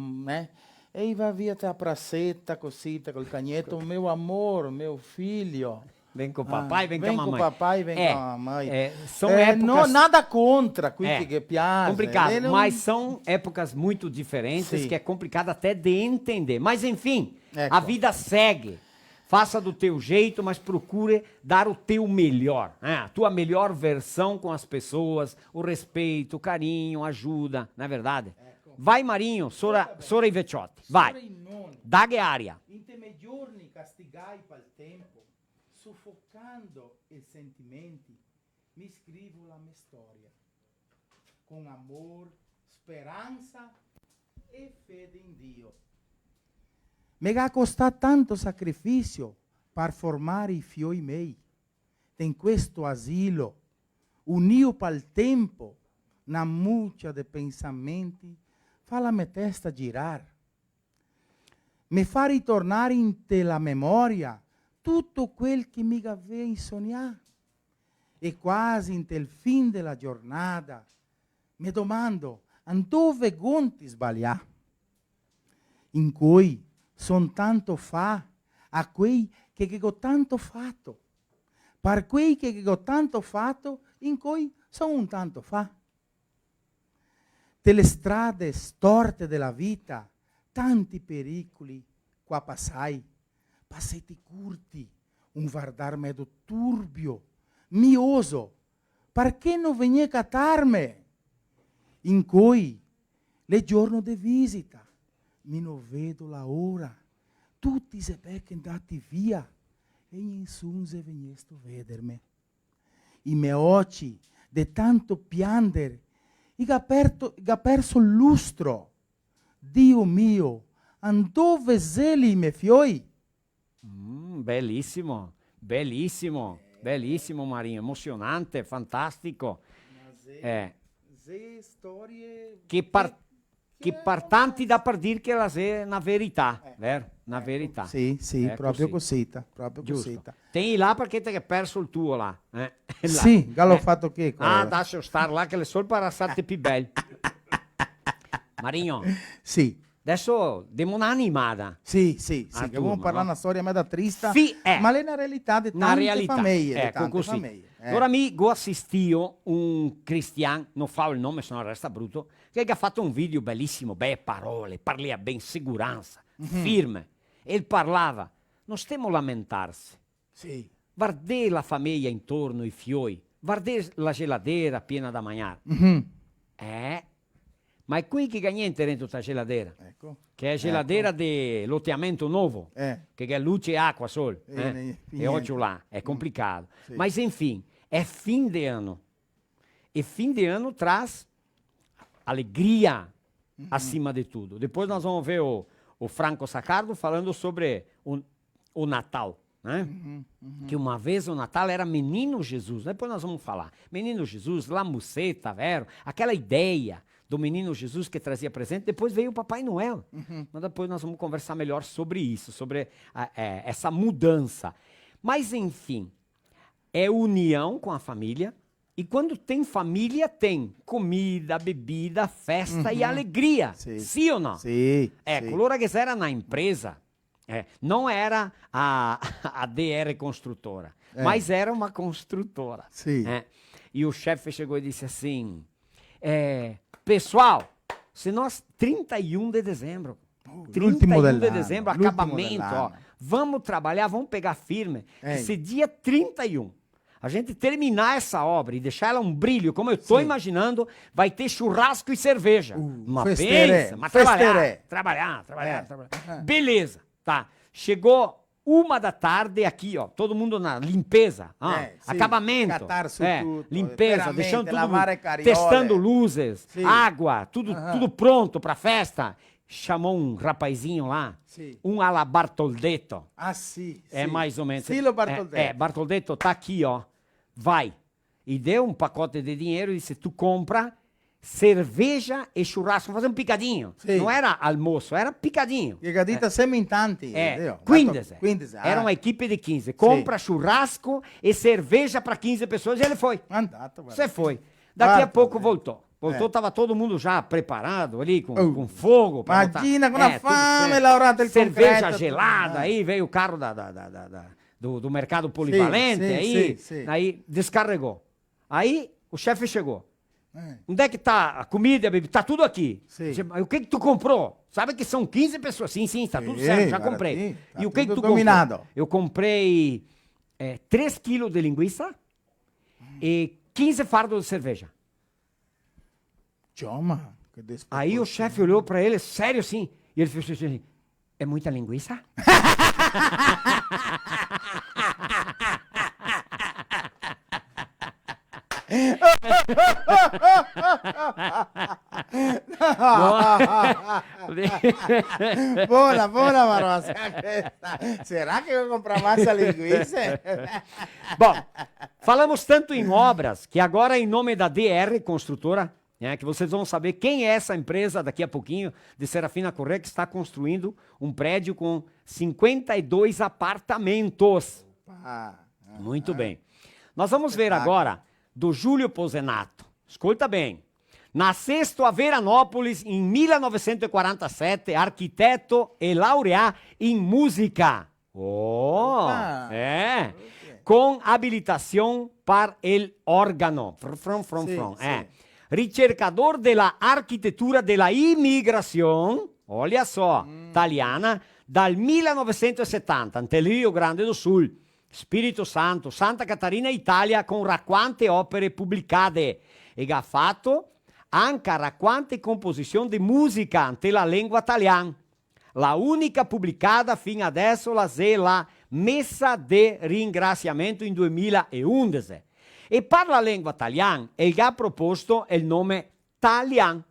e va via a prassetta così, col cagnetto, mio amore, mio figlio. Ven con papà e ven con mamma. Ven con papà e ven con mamma. São épocas... No, nada contra quelli che piace. Complicado, mas são épocas muito diferentes Sim. que é complicado até de entender. Mas enfim, Ecco. a vida segue. Faça do teu jeito, mas procure dar o teu melhor. A tua melhor versão com as pessoas, o respeito, o carinho, a ajuda, não é verdade? Vai, Marinho, sora i vecchiotti. Vai. Daghe aria. In te me giorni castigai pel tempo, soffocando i sentimenti, mi scrivo la mia storia. Con amor, speranza e fede in Dio. Me ha costato tanto sacrificio per formare i fioi miei. In questo asilo, unio pel tempo, una muccia di pensamenti, fa la mia testa girare. Mi fa ritornare in te la memoria tutto quel che mi avevi sognato. E quasi in te il fin della giornata mi domando dove gonti sbagliare. In cui son tanto fa a quei che ho tanto fatto. Per quei che ho tanto fatto, in cui sono un tanto fa. Delle strade storte della vita, tanti pericoli qua passai, passetti curti, un guardar medo turbio, mioso, perché non veni a catarme? In cui le giorno di visita, mi non vedo la ora, tutti se perché andati via, e nessuno se veniste a vedermi. I miei occhi, de tanto piangere, ha perso il lustro. Dio mio, dove zeli i miei fioi? Bellissimo, bellissimo, bellissimo Marinho, emozionante, fantastico. Storie Che partanti da per dire che la è una verità, vero? Una verità. Sì, proprio così. Proprio Giusto. così. Tieni là perché ti hai perso il tuo là. Là. Sì, l'ho fatto che? Lascia stare là che le sole parassate più belle. Marinho. Sì. Adesso diamo un'animata. Sì, che turma, vamos parlare no? una storia mezza triste, Sì, ma è una realtà di Una tante realtà. famiglie. Ecco, tante così. famiglie. Allora amico assistio un cristiano, non fa il nome, se no resta brutto, che ha fatto un video bellissimo, parole, parla ben sicurezza, firme. E parlava, non stiamo a lamentarsi. Sì. Guardate la famiglia intorno, i fioi, guardate la geladeira piena da mangiare. Ma è qui che c'è niente dentro questa geladeira. Ecco. Che è geladeira di loteamento nuovo, che è luce e acqua solo. E oggi là, è complicato. Sì. Mas enfim, è fin de ano. E fin de ano traz alegria acima de tudo. Depois nós vamos ver o Franco Saccardo falando sobre o Natal. Né? Que uma vez o Natal era Menino Jesus. Depois nós vamos falar. Menino Jesus, La Musetta, vero? Aquela ideia do Menino Jesus que trazia presente. Depois veio o Papai Noel. Mas depois nós vamos conversar melhor sobre isso, sobre essa mudança. Mas, enfim, é união com a família. E quando tem família, tem comida, bebida, festa e alegria. Sim ou não? Sim. Allora che era na empresa, não era a DR construtora, mas era uma construtora. Sim. E o chefe chegou e disse assim, pessoal, se nós 31 de dezembro, 31 de dezembro, acabamento, ó, vamos trabalhar, vamos pegar firme, que se dia 31 a gente terminar essa obra e deixar ela um brilho, como eu estou imaginando, vai ter churrasco e cerveja. Uma pensa, mas trabalhar. Beleza, tá. Chegou 1h mundo aqui, ó, todo mundo na limpeza, acabamento, limpeza, deixando tudo, testando luzes, água, tudo pronto para festa. Chamou um rapazinho lá, um ala Bartoldetto. Sim. É mais ou menos. Stilo Bartoldetto. Bartoldetto tá aqui, ó. Vai. E deu um pacote de dinheiro e disse, tu compra cerveja e churrasco, fazer um picadinho. Não era almoço, era picadinho. Picadita semintanti. 15. Era uma equipe de 15. Compra churrasco e cerveja para 15 pessoas e ele foi. Você foi. Daqui a pouco voltou. Estava todo mundo já preparado ali, com fogo. Imagina, com a fame, lavorando cerveja gelada, aí veio o carro do mercado polivalente, aí descarregou. Aí o chefe chegou. Onde é que tá a comida, bebida? Tá tudo aqui. O que tu comprou? Sabe que são 15 pessoas. Sim, tá tudo certo, já comprei. E o que tu dominado. comprou? Eu comprei 3 quilos de linguiça e 15 fardos de cerveja. Aí o chefe olhou para ele, sério assim, e ele fez assim, é muita linguiça? Buona, Barbosa. Será que eu vou comprar massa linguiça? Bom, falamos tanto em obras que agora, em nome da DR Construtora, que vocês vão saber quem é essa empresa daqui a pouquinho, de Serafina Corrêa, que está construindo um prédio com 52 apartamentos. Muito bem. Nós vamos ver agora do Júlio Posenato. Escuta bem. Nascido a Veranópolis em 1947, arquiteto e laureado em música. Com habilitação para o órgano. Ricercador della architettura della immigrazione, olha só, italiana, dal 1970, ante Rio Grande do Sul, Spirito Santo, Santa Catarina, Italia, con racquante opere pubblicate. E ha fatto anche racquante composizione di musica ante la lingua italiana. La unica pubblicata fino adesso è la Messa de Ringraziamento in 2011. E per la lingua italiana, ele ha proposto il nome Talian.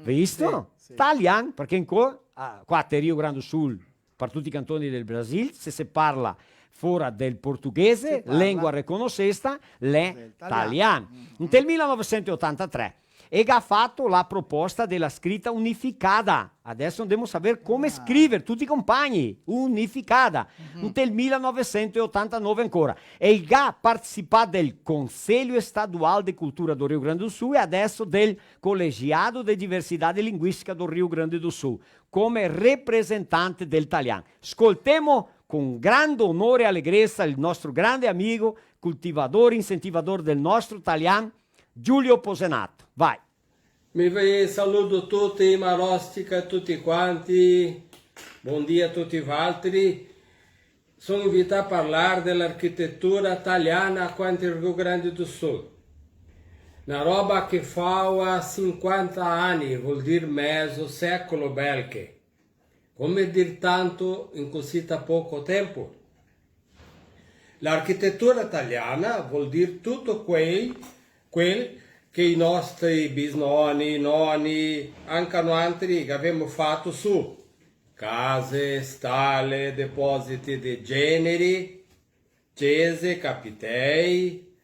Visto? Talian, perché qua a Rio Grande do Sul, per tutti i cantoni del Brasile, se si parla fuori del portoghese, lingua riconosciuta, l'italiano. Nel 1983 e ha fatto la proposta della scritta unificata. Adesso dobbiamo sapere come scrivere, tutti i compagni, unificata, nel 1989 ancora. E ha partecipato del Consiglio Estadual di Cultura do Rio Grande do Sul e adesso del Collegiado di Diversità Linguistica do Rio Grande do Sul, come rappresentante del italiano. Ascoltiamo con grande onore e allegrezza il nostro grande amico, coltivatore, incentivador del nostro italiano, Giulio Posenato. Vai. Mi saluto tutti, Marostica, tutti quanti. Buongiorno a tutti gli altri. Sono invitato a parlare dell'architettura italiana qua in Rio Grande do Sul. Una roba che fa 50 anni, vuol dire mezzo secolo belche. Come dir tanto in così poco tempo? L'architettura italiana vuol dire tutto quel che i nostri bisnonni, nonni, anche altri che abbiamo fatto su case, stalle, depositi di generi, chiese, capitei,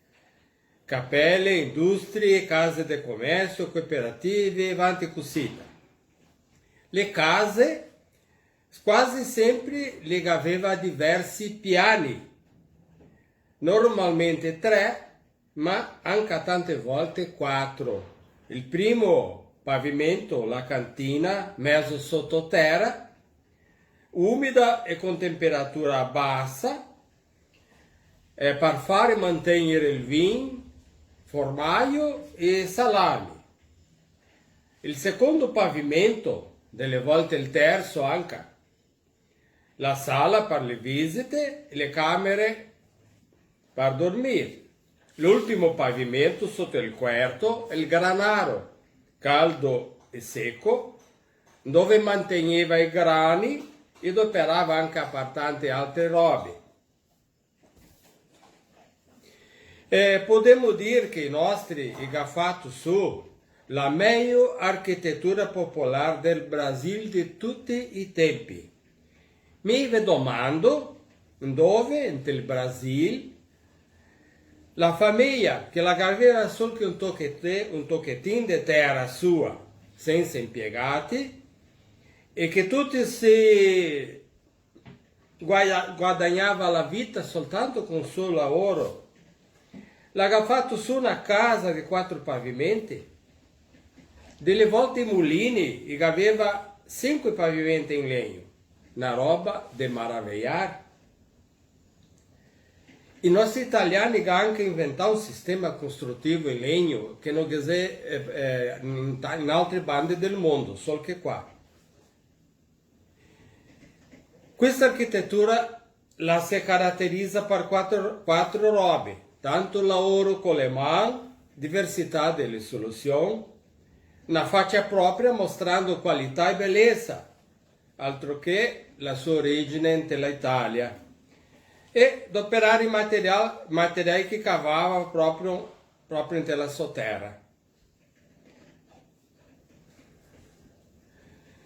cappelle, industrie, case di commercio, cooperative, avanti così. Le case quasi sempre le aveva diversi piani, normalmente 3, ma anche tante volte 4. Il primo pavimento, la cantina, mezzo sottoterra, umida e con temperatura bassa, per fare mantenere il vino, formaggio e salami. Il secondo pavimento, delle volte il terzo anche, la sala per le visite e le camere per dormire. L'ultimo pavimento sotto il quarto è il granaro, caldo e secco, dove manteneva i grani ed operava anche per tante altre robe. Possiamo dire che i nostri hanno fatto su la meglio architettura popolare del Brasile di tutti i tempi. Mi domando dove, nel Brasile, la famiglia che la aveva solo che un tocchettino di terra sua, senza impiegati, e che tutti si guadagnava la vita soltanto con il suo lavoro, l'ha fatto su una casa di 4 pavimenti, delle volte i mulini, e aveva 5 pavimenti in legno, una roba di maravigliare. I nostri italiani hanno anche inventato un sistema costruttivo in legno che non c'è in altre bande del mondo, solo che qua. Questa architettura la si caratterizza per quattro robe, tanto lavoro con le mani, diversità delle soluzioni, una faccia propria mostrando qualità e bellezza, altro che la sua origine nell'Italia, e operare i materiali che cavava proprio nella sua terra.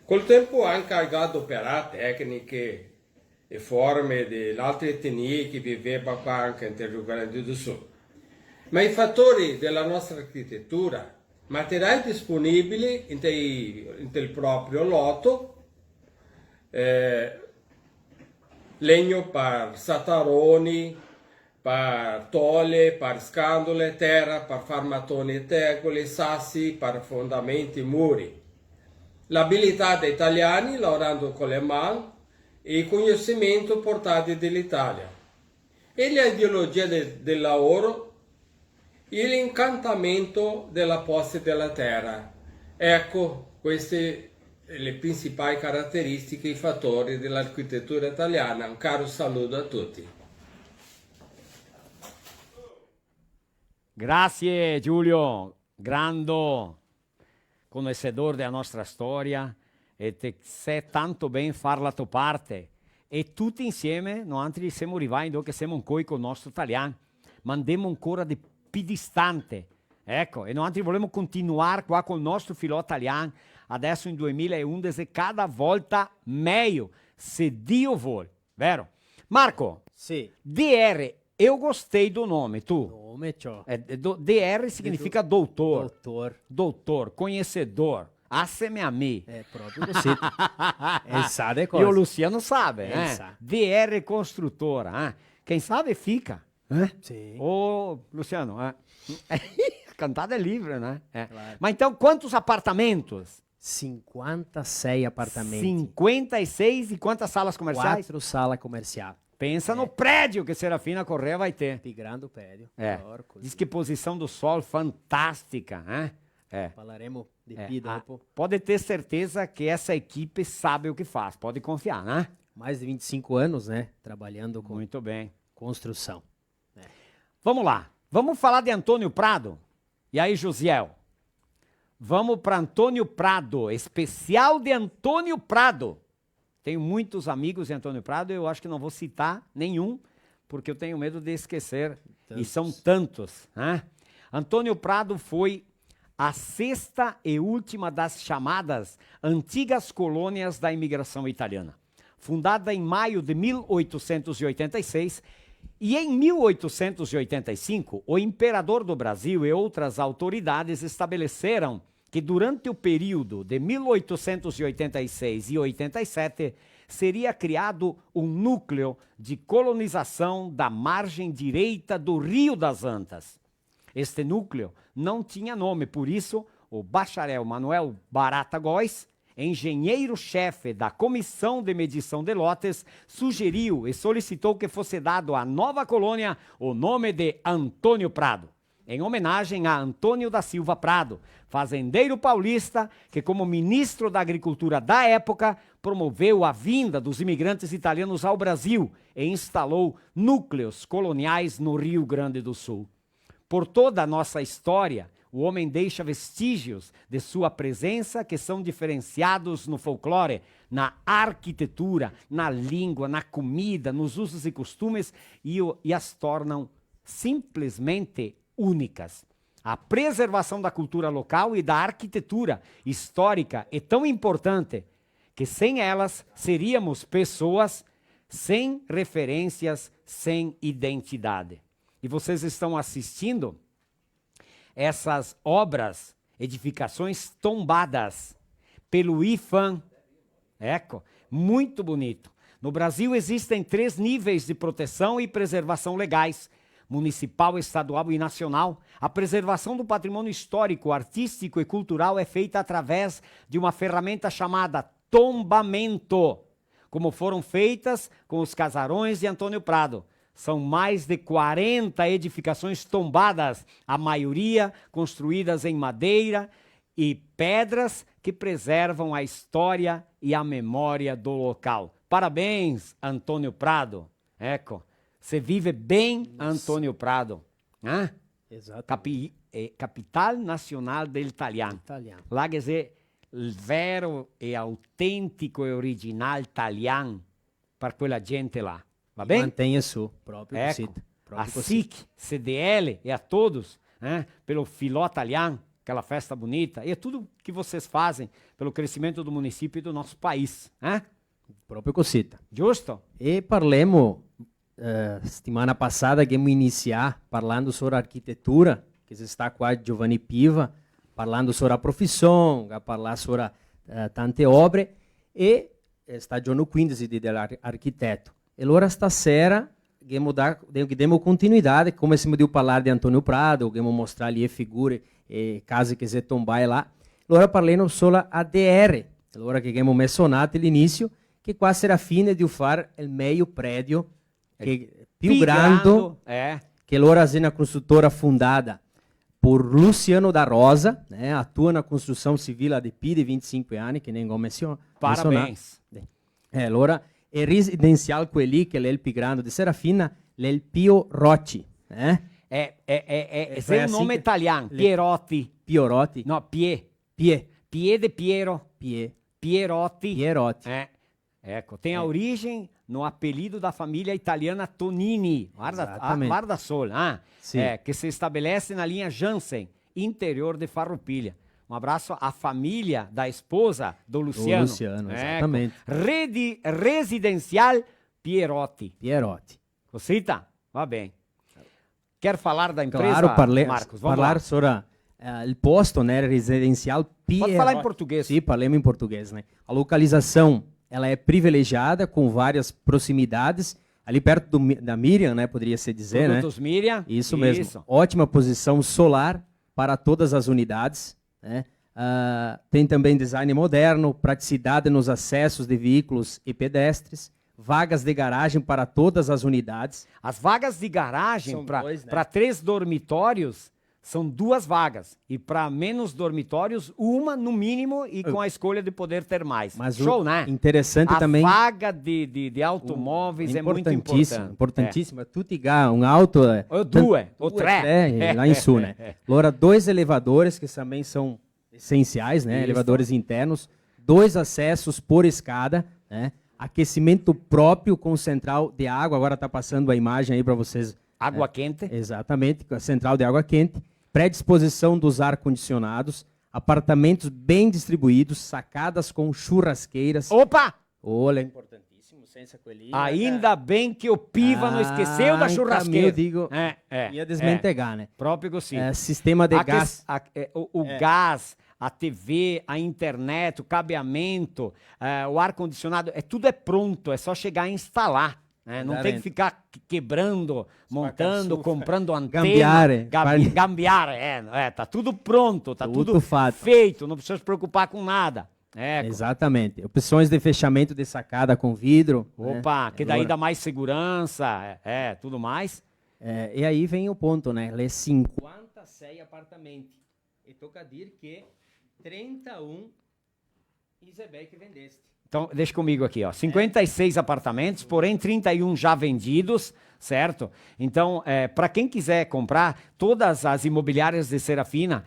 Col tempo anche ha adoperato tecniche e forme delle altre etnie che vivevano qua anche nel Rio Grande do Sul. Ma i fattori della nostra architettura, materiali disponibili nel proprio lotto, legno per sataroni, per tole, per scandole, terra per far mattoni e tegole, sassi per fondamenti e muri. L'abilità degli italiani lavorando con le mani e il conoscimento portati dall'Italia. E l'ideologia del lavoro e l'incantamento della posse della terra. Ecco, queste le principali caratteristiche e fattori dell'architettura italiana. Un caro saluto a tutti. Grazie Giulio, grande conoscedor della nostra storia e te sai tanto ben far la tua parte e tutti insieme noi siamo arrivati che siamo ancora con il nostro italiano, ma andiamo ancora di più distante. Ecco, e noi vogliamo continuare qua con il nostro filo italiano adesso in 2011 cada volta meglio, se Dio vuole, vero? Marco, sì. DR Eu gostei do nome, tu. Nome, tio. DR significa doutor. Doutor. Doutor, conhecedor. Asseme-me. É próprio você. Ele sabe E coisa. o Luciano sabe, Ele né? sabe. DR Construtora. Quem sabe fica. Né? Sim. Ô, Luciano, a cantada é livre, né? Claro. Mas então, quantos apartamentos? 56 apartamentos. 56 e quantas salas comerciais? 4 salas comerciais. Pensa no prédio que Serafina Corrêa vai ter. Grande o prédio. Diz que posição do sol fantástica, né? Falaremos de vida. Pode ter certeza que essa equipe sabe o que faz. Pode confiar, né? Mais de 25 anos, né? Trabalhando com Muito bem. Construção. Vamos lá. Vamos falar de Antônio Prado? E aí, Josiel? Vamos para Antônio Prado. Especial de Antônio Prado. Tenho muitos amigos de Antônio Prado. Eu acho que não vou citar nenhum, porque eu tenho medo de esquecer. E são tantos, né? Antônio Prado foi a sexta e última das chamadas antigas colônias da imigração italiana. Fundada em maio de 1886, e em 1885, o imperador do Brasil e outras autoridades estabeleceram que durante o período de 1886 e 87 seria criado um núcleo de colonização da margem direita do Rio das Antas. Este núcleo não tinha nome, por isso o bacharel Manuel Barata Góes, engenheiro-chefe da Comissão de Medição de Lotes, sugeriu e solicitou que fosse dado à nova colônia o nome de Antônio Prado, em homenagem a Antônio da Silva Prado, fazendeiro paulista que, como ministro da Agricultura da época, promoveu a vinda dos imigrantes italianos ao Brasil e instalou núcleos coloniais no Rio Grande do Sul. Por toda a nossa história, o homem deixa vestígios de sua presença que são diferenciados no folclore, na arquitetura, na língua, na comida, nos usos e costumes e as tornam simplesmente únicas. A preservação da cultura local e da arquitetura histórica é tão importante que sem elas seríamos pessoas sem referências, sem identidade. E vocês estão assistindo essas obras, edificações tombadas pelo IFAM. Eco, muito bonito. No Brasil existem 3 níveis de proteção e preservação legais: municipal, estadual e nacional. A preservação do patrimônio histórico, artístico e cultural é feita através de uma ferramenta chamada tombamento, como foram feitas com os casarões de Antônio Prado. São mais de 40 edificações tombadas, a maioria construídas em madeira e pedras que preservam a história e a memória do local. Parabéns, Antônio Prado. Ecco, você vive bem, Antônio Prado. Exato. Capital Nacional del Italiano. Lá quer dizer, il vero e autentico e original italiano para quella gente lá. Va bem? Mantenha isso, próprio Ecco, a SIC, CDL e a todos, pelo Filó Italiano, aquela festa bonita, e é tudo que vocês fazem pelo crescimento do município e do nosso país. Próprio cosita. Giusto? E parlemo, settimana passada, che iniziar parlando sobre arquitetura, che si sta qua Giovanni Piva, parlando sobre a profissão, a parlare sobre tante opere, e sta giorno 15 dell'architetto. E allora stasera diamo continuidade, come si deu parlare di Antônio Prado, diamo mostrare le figure e case che si tombai là. Allora parliamo solo a DR, allora che abbiamo menzionato all'inizio, che qua sarà fine di fare il meglio prédio, che più grande, che allora è una costruttora fundata por Luciano da Rosa, atua na construção civil há de più di 25 anni, che nem ho menzionato. Parabéns. Allora, e residencial quelli che è il più grande di Serafina, il Pio Rotti. È un nome italiano, Pierotti. Pierotti? No, Pie de Piero. Pierotti. Ecco, tem a origem no apelido da família italiana Tonini. Guarda solo. Que se estabelece na linha Jansen, interior de Farroupilha. Um abraço à família da esposa do Luciano. Do Luciano, exatamente. Residencial Pierotti. Pierotti. Cosita? Va bem. Quer falar da empresa, Claro, Marcos? Vamos falar lá. sobre il posto, né, residencial. Pode falar em português. Sim, falemos em português, né? A localização, ela é privilegiada com várias proximidades, ali perto da Miriam, né, poderia se dizer, Produtos Miriam. Isso mesmo. Ótima posição solar para todas as unidades, né? Tem também design moderno, praticidade nos acessos de veículos e pedestres, vagas de garagem para todas as unidades. As vagas de garagem para né? 3 dormitórios são 2 vagas. E para menos dormitórios, 1 no mínimo e com a escolha de poder ter mais. Mas Show, né? Interessante também. A vaga de automóveis é muito importante. Importantíssimo. Tu tigar um auto... O 2, o 3. Lá em Sul, né? Agora, 2 elevadores, que também são essenciais, né? Isso. Elevadores internos. 2 acessos por escada, né? Aquecimento próprio com central de água. Agora está passando a imagem aí para vocês. Água quente. Exatamente, com a central de água quente. Predisposição dos ar-condicionados. Apartamentos bem distribuídos. Sacadas com churrasqueiras. Opa! Olha, importantíssimo. Senza coelhinha. Ainda bem que o Piva não esqueceu da churrasqueira. Eu digo, ia desmentegar, né? Próprio sim. Sistema de gás. O gás, a TV, a internet, o cabeamento, o ar-condicionado, tudo é pronto, é só chegar a instalar. Não tem que ficar quebrando, montando, comprando antena. Gambiar. Tá tudo pronto, tá tudo feito, não precisa se preocupar com nada. Exatamente. Opções de fechamento de sacada com vidro. Opa, né? que daí dá mais segurança, tudo mais. E aí vem o ponto, né? Le 56 apartamentos. E toca dir que 31 Isabel que vendeste. Então, deixa comigo aqui, ó. 56 apartamentos, porém 31 já vendidos, certo? Então, para quem quiser comprar, todas as imobiliárias de Serafina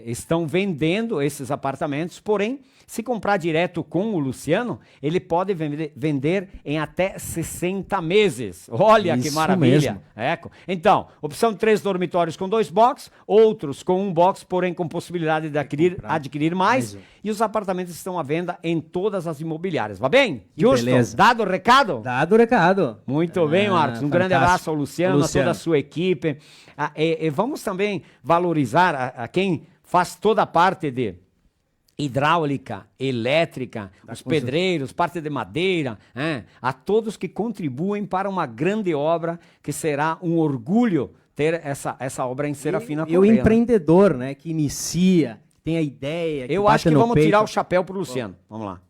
estão vendendo esses apartamentos, porém, se comprar direto com o Luciano, ele pode vender em até 60 meses. Olha que maravilha. Então, opção de 3 dormitórios com 2 box, outros com 1 box, porém com possibilidade de adquirir mais. E os apartamentos estão à venda em todas as imobiliárias. Vai bem? Justo? Beleza. Dado o recado? Dado o recado. Muito bem, Marcos. Um grande abraço ao Luciano, a toda a sua equipe. E vamos também valorizar a quem faz toda a parte de hidráulica, elétrica, os pedreiros, parte de madeira, a todos que contribuem para uma grande obra que será um orgulho ter essa obra em Serafina Correia. E o empreendedor, né, que inicia, tem a ideia. Eu acho que vamos tirar o chapéu pro Luciano. Vamos lá.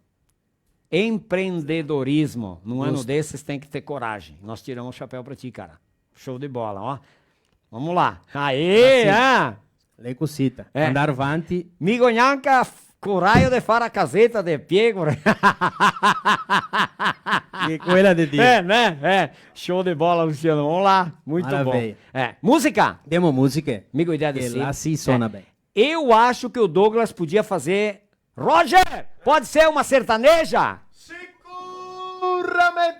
Empreendedorismo. Num ano desses tem que ter coragem. Nós tiramos o chapéu para ti, cara. Show de bola, ó. Vamos lá. Aê, Lei cosita. Andar avanti. Migonhanca, coraio de fare a caseta de piego. Que coisa de dia. Show de bola, Luciano. Vamos lá. Muito Maravilha. bom. Música? Demo música. Amigo, ideia de Lá sim sona bem. Eu acho que o Douglas podia fazer... Roger, pode ser uma sertaneja? Seguramente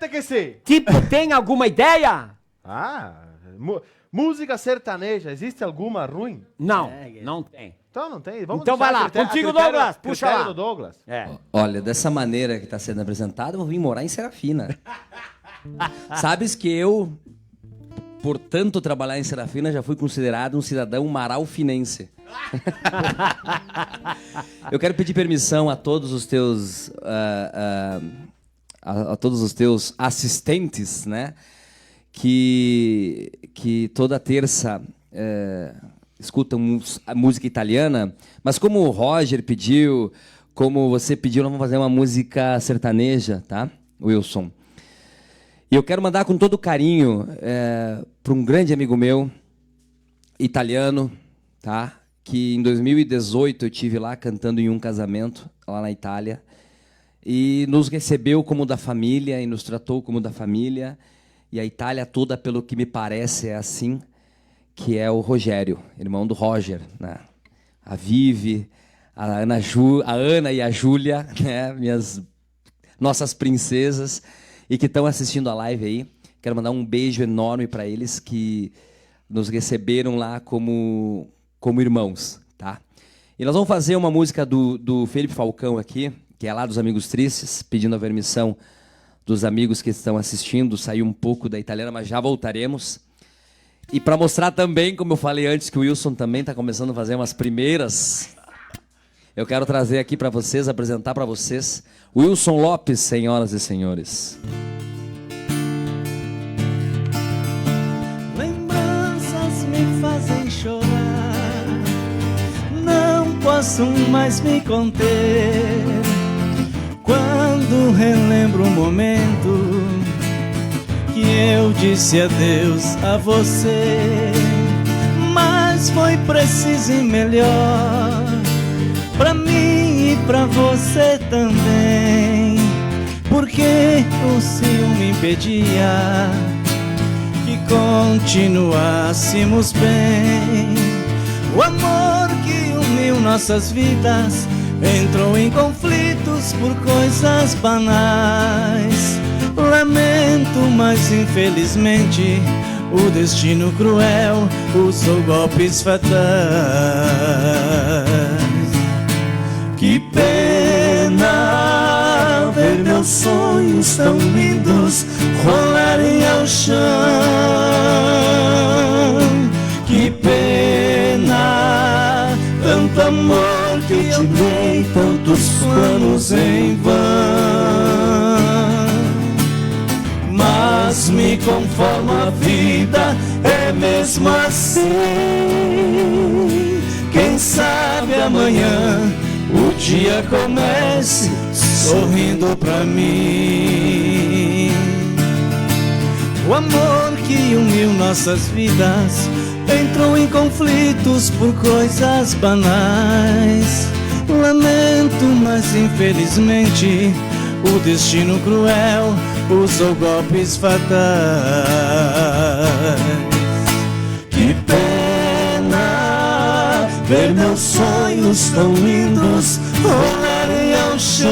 que sim. Tipo, tem alguma ideia? Música sertaneja, existe alguma ruim? Não, não tem. Então não tem. Vamos então vai lá, contigo, Douglas. Puxa lá. Do Douglas. Olha, dessa maneira que está sendo apresentado, eu vou vir morar em Serafina. Sabes que eu, por tanto trabalhar em Serafina, já fui considerado um cidadão maralfinense. Eu quero pedir permissão a todos os teus a todos os teus assistentes, né? Que toda terça escutam a música italiana, mas como o Roger pediu, como você pediu, nós vamos fazer uma música sertaneja, tá, Wilson? E eu quero mandar com todo carinho para um grande amigo meu, italiano, tá? Que em 2018 eu tive lá cantando em um casamento, lá na Itália, e nos recebeu como da família, e nos tratou como da família, e a Itália toda, pelo que me parece, é assim, que é o Rogério, irmão do Roger, né? A Vivi, a Ana e a Júlia, né? Nossas princesas, e que estão assistindo a live aí. Quero mandar um beijo enorme para eles que nos receberam lá como irmãos, tá? E nós vamos fazer uma música do Felipe Falcão aqui, que é lá dos Amigos Tristes, pedindo a permissão dos amigos que estão assistindo, sair um pouco da italiana, mas já voltaremos. E para mostrar também, como eu falei antes, que o Wilson também está começando a fazer umas primeiras, eu quero trazer aqui para vocês, apresentar para vocês, Wilson Lopes, senhoras e senhores. Lembranças me fazem chorar, não posso mais me conter. Quando relembro um momento que eu disse adeus a você, mas foi preciso ir melhor pra mim e pra você também, porque o ciúme impedia que continuássemos bem. O amor que uniu nossas vidas entrou em conflitos por coisas banais. Lamento, mas infelizmente o destino cruel usou golpes fatais. Que pena ver meus sonhos tão lindos rolarem ao chão. Que pena, tanto amor que eu dei, tantos planos em vão. Mas me conformo a vida, é mesmo assim. Quem sabe amanhã o dia comece sorrindo pra mim. O amor que uniu nossas vidas entrou em conflitos por coisas banais. Lamento, mas infelizmente o destino cruel usou golpes fatais. Que pena ver meus sonhos tão lindos rolarem ao chão.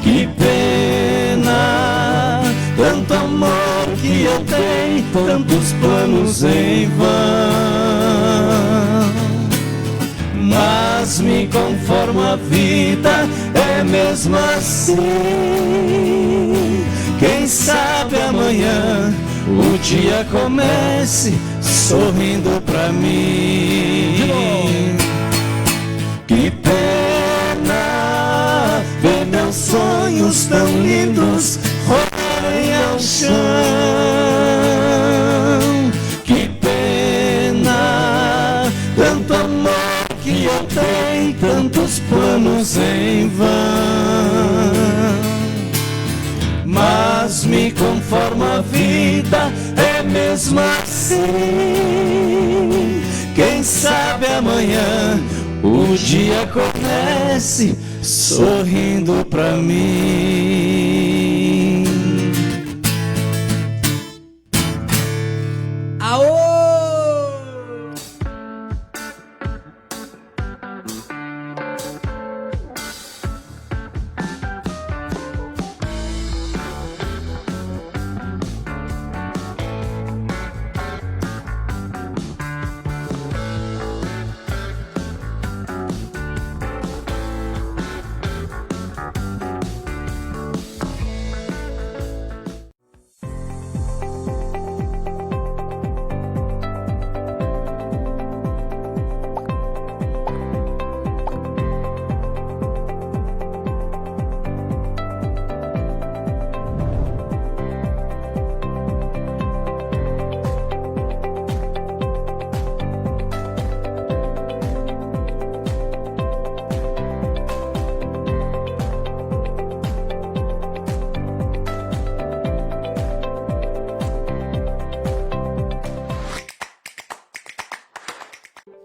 Que pena, tanto amor que eu dei, tantos planos em vão. Mas me conformo a vida, é mesmo assim. Quem sabe amanhã o dia comece sorrindo pra mim. Que pena ver meus sonhos tão lindos rolarem ao chão. Que pena, tanto amor que eu dei, tantos planos em vão. Mas me conformo a vida, é mesmo assim. Quem sabe amanhã o dia comece sorrindo pra mim. Aô!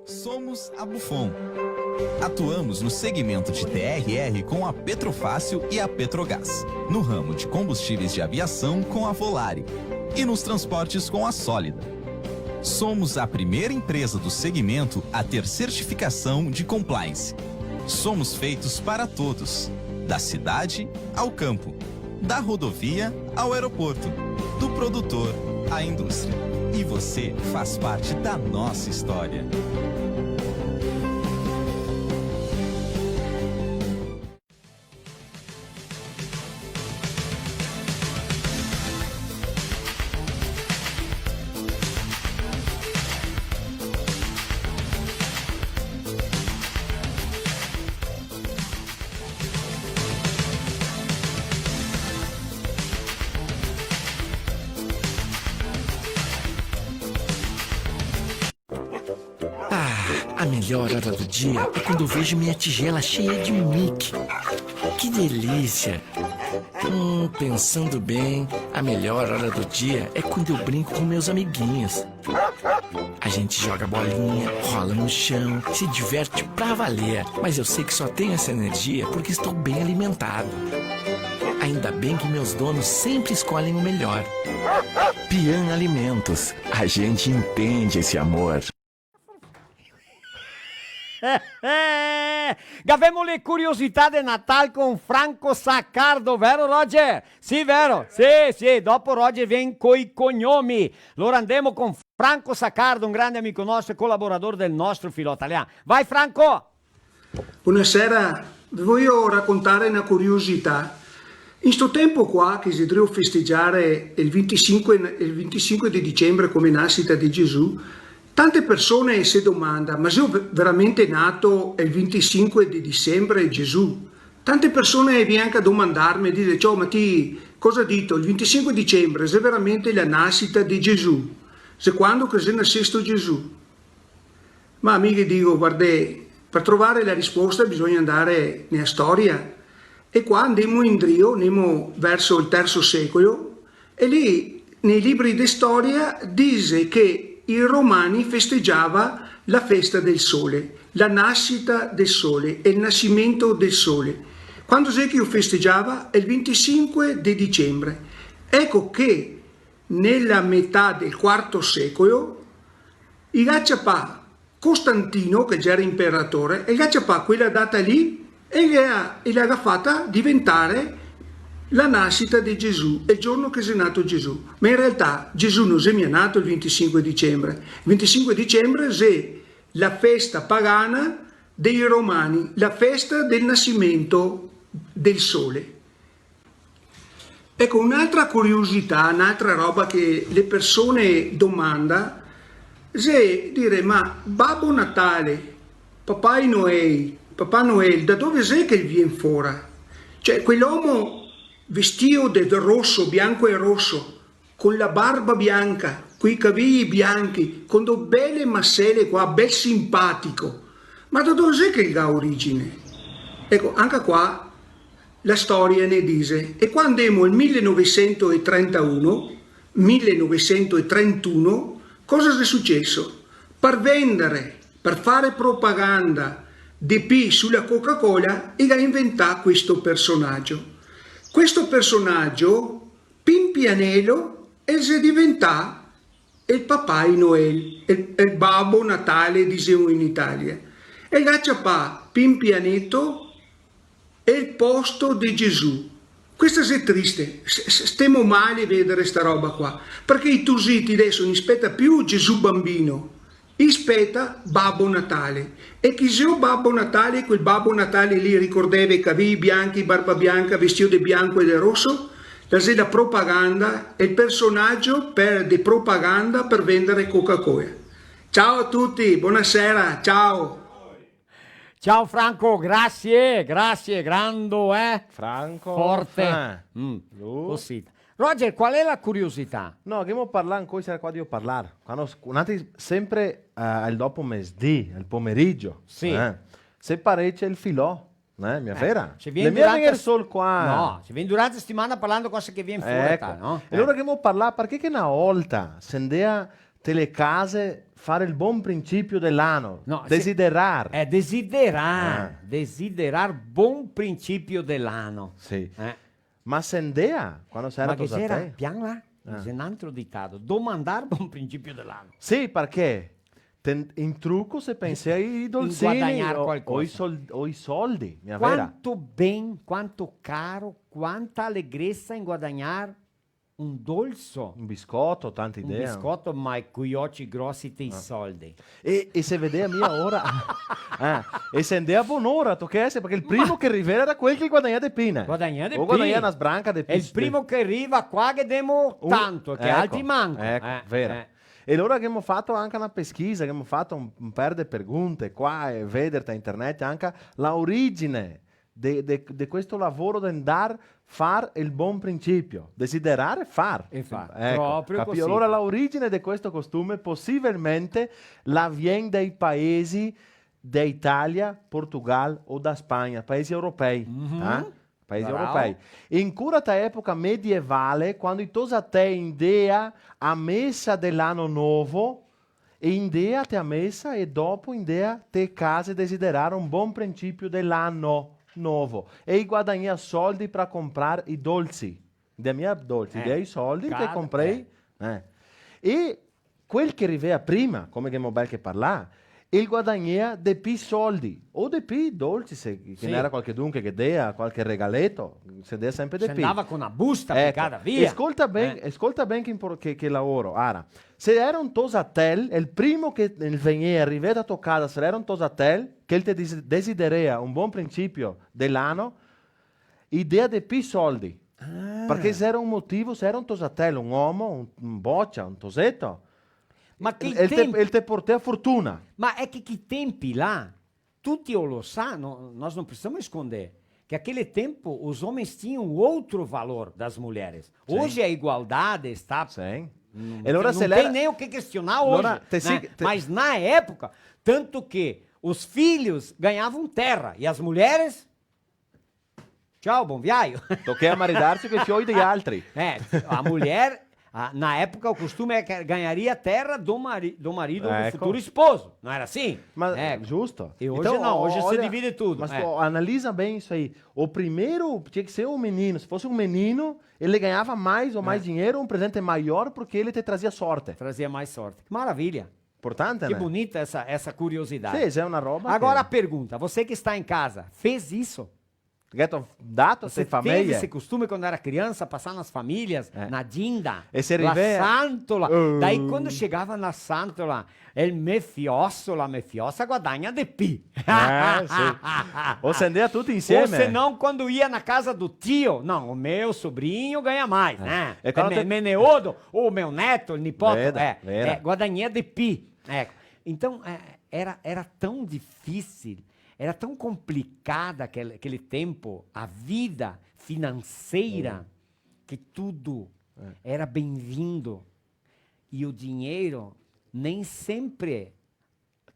Somos a Buffon. Atuamos no segmento de TRR com a Petrofácil e a Petrogás, no ramo de combustíveis de aviação com a Volare e nos transportes com a Sólida. Somos a primeira empresa do segmento a ter certificação de compliance. Somos feitos para todos, da cidade ao campo, da rodovia ao aeroporto, do produtor à indústria. E você faz parte da nossa história. A melhor hora do dia é quando eu vejo minha tigela cheia de Mickey. Que delícia! Pensando bem, a melhor hora do dia é quando eu brinco com meus amiguinhos. A gente joga bolinha, rola no chão, se diverte pra valer. Mas eu sei que só tenho essa energia porque estou bem alimentado. Ainda bem que meus donos sempre escolhem o melhor. Pian Alimentos. A gente entende esse amor. Gavemo le curiosità di Natale con Franco Saccardo, vero Roger? Sì, vero? Sì, dopo Roger viene coi cognomi. Lo andiamo con Franco Saccardo, un grande amico nostro e collaboratore del nostro Filo Italiano. Vai Franco! Buonasera, vi voglio raccontare una curiosità. In sto tempo qua che si deve festeggiare il 25 di dicembre come nascita di Gesù, tante persone si domandano, ma se è veramente nato il 25 di dicembre Gesù? Tante persone vengono a domandarmi e dicono, ciao, ma ti cosa dito? Il 25 dicembre è veramente la nascita di Gesù? Se quando che è nascesto Gesù? Ma amici dico, guarda, per trovare la risposta bisogna andare nella storia. E qua andiamo verso il III secolo e lì nei libri di storia dice che i romani festeggiavano la festa del sole, la nascita del sole e il nascimento del sole. Quando c'è che io festeggiava? Il 25 di dicembre. Ecco che nella metà del IV secolo i Gacciapà, Costantino, che già era imperatore, e Gacciapà quella data lì e l'ha fatta diventare la nascita di Gesù, il giorno che è nato Gesù. Ma in realtà Gesù non è nato il 25 dicembre. Il 25 dicembre è la festa pagana dei Romani, la festa del nascimento del sole. Ecco, un'altra curiosità, un'altra roba che le persone domandano è dire, ma Babbo Natale, Papà Noel, da dove è che viene fuori? Cioè, quell'uomo vestito del rosso, bianco e rosso, con la barba bianca, con i capelli bianchi, con due belle masselle qua, bel simpatico. Ma da dove è che ha origine? Ecco, anche qua la storia ne dice. E quando andiamo al 1931, cosa è successo? Per vendere, per fare propaganda di P sulla Coca-Cola e ha inventato questo personaggio. Questo personaggio, Pimpianello, è diventato il Papà Noel, il Babbo Natale, diciamo in Italia. E Gacciapà, Pimpianetto, è il posto di Gesù. Questo è triste, stiamo male a vedere sta roba qua, perché i tusiti adesso non aspetta più Gesù bambino, aspetta Babbo Natale. E chi sia Babbo Natale, quel Babbo Natale lì ricordava i capelli bianchi, barba bianca, vestito di bianco e di rosso, la propaganda, è il personaggio di propaganda per vendere Coca-Cola. Ciao a tutti, buonasera, ciao. Ciao Franco, grazie, grando, Franco. Forte. Così. Roger, qual è la curiosità? No, che mo parlare con cosa qua devo parlare. Quando sempre al dopo mezzì, al pomeriggio. Sì. Se parecchia il filò, mia vera. Se Le mie vengono solo qua. No, se viene durante la settimana parlando cose che viene fuori, Ecco. no? E allora che mo parlare, perché che una volta se andea le case fare il buon principio dell'anno, No, desiderar. Desiderar buon principio dell'anno. Sì. Ma se andea, quando si era Ma che cosa c'era? te? Pian là? C'è un altro ditato. Domandare buon principio dell'anno. Sì, perché in trucco se pensi ai dolcini guadagnare o qualcosa. o i soldi, mia vera. Quanto ben, quanto caro, quanta allegrezza in guadagnare un dolce. Un biscotto, tante Un idee. biscotto, ma coi occhi grossi dei soldi. E se vedeva mia ora, e se andava buon'ora, perché il primo che rivela era quel che guadagna di pina. Guadagna di o pina. guadagna una sbranca di È il primo che arriva qua che demo tanto, che altri mancano. Ecco, vero. E allora che abbiamo fatto anche una pesquisa, che abbiamo fatto un paio di pregunte qua e vedere da internet anche l'origine di questo lavoro di andare far il buon principio, desiderare far. E far, Ecco, proprio così. Allora l'origine di questo costume possibilmente la viene dai paesi da Itália, Portugal ou da Spagna, paesi europei. Tá? Paesi Bravo. europei. In curata época medievale, quando tosa te indea a messa dell'anno nuovo, e indea te a messa e dopo indea te case desiderare un buon principio dell'anno nuovo. E guadagna soldi per comprare i dolci. Da mia dolci, dei soldi che comprei. E quel che rivea prima, come che mobile che parla, il guadagna de pi soldi o de pi dolci, se che Sì. n'era qualche dunque che dea qualche regaletto, se dea sempre de Se pi. andava con una busta piccata via. Ascolta ben che lavoro. Ara, se era un tosatel, il primo che veniva arrivare a toccare, se era un tosatel, che il te desiderea un buon principio dell'anno, idea de pi soldi. Perché se era un motivo, se era un tosatel, un uomo, un boccia, un tosetto, Ma che il te porta fortuna. Ma é que tempi lá, tutti lo sanno, nós não precisamos esconder, que aquele tempo os homens tinham outro valor das mulheres. Sim. Hoje a igualdade está... Sim. Não, E allora não se tem leva- nem o que questionar hoje. Allora, né? Mas na época, tanto que os filhos ganhavam terra e as mulheres... Tchau, bom viaggio. Tocca a maridarsi con i fioi degli altri. A mulher, na época, o costume é que ganharia terra do marido do Ecco. futuro esposo. Não era assim? Ma giusto. E hoje não, hoje se olha, divide tudo. Mas é. tu analisa bem isso aí. O primeiro tinha que ser um menino. Se fosse um menino, ele ganhava mais ou mais dinheiro, um presente maior, porque ele te trazia sorte. Trazia mais sorte. Que maravilha. Importante, Que né? bonita essa curiosidade. Sì, è una roba Agora a che- pergunta, você que está em casa, fez isso? Dato Você se teve famiglia. esse costume quando era criança, passar nas famílias, na Dinda, E se la rivea- Santola. Daí quando chegava na Santola, il mefioso, la mefiosa guadagna de pi. Sì. O se andava tutti insieme. Ou senão, quando ia na casa do tio, não, o meu sobrinho ganha mais, né? E quando te- Meneodo, ou o meu neto, il nipote, Vera. guadagna de pi. Então, era tão difícil, era tão complicada aquele tempo, a vida financeira, que tudo era bem-vindo. E o dinheiro, nem sempre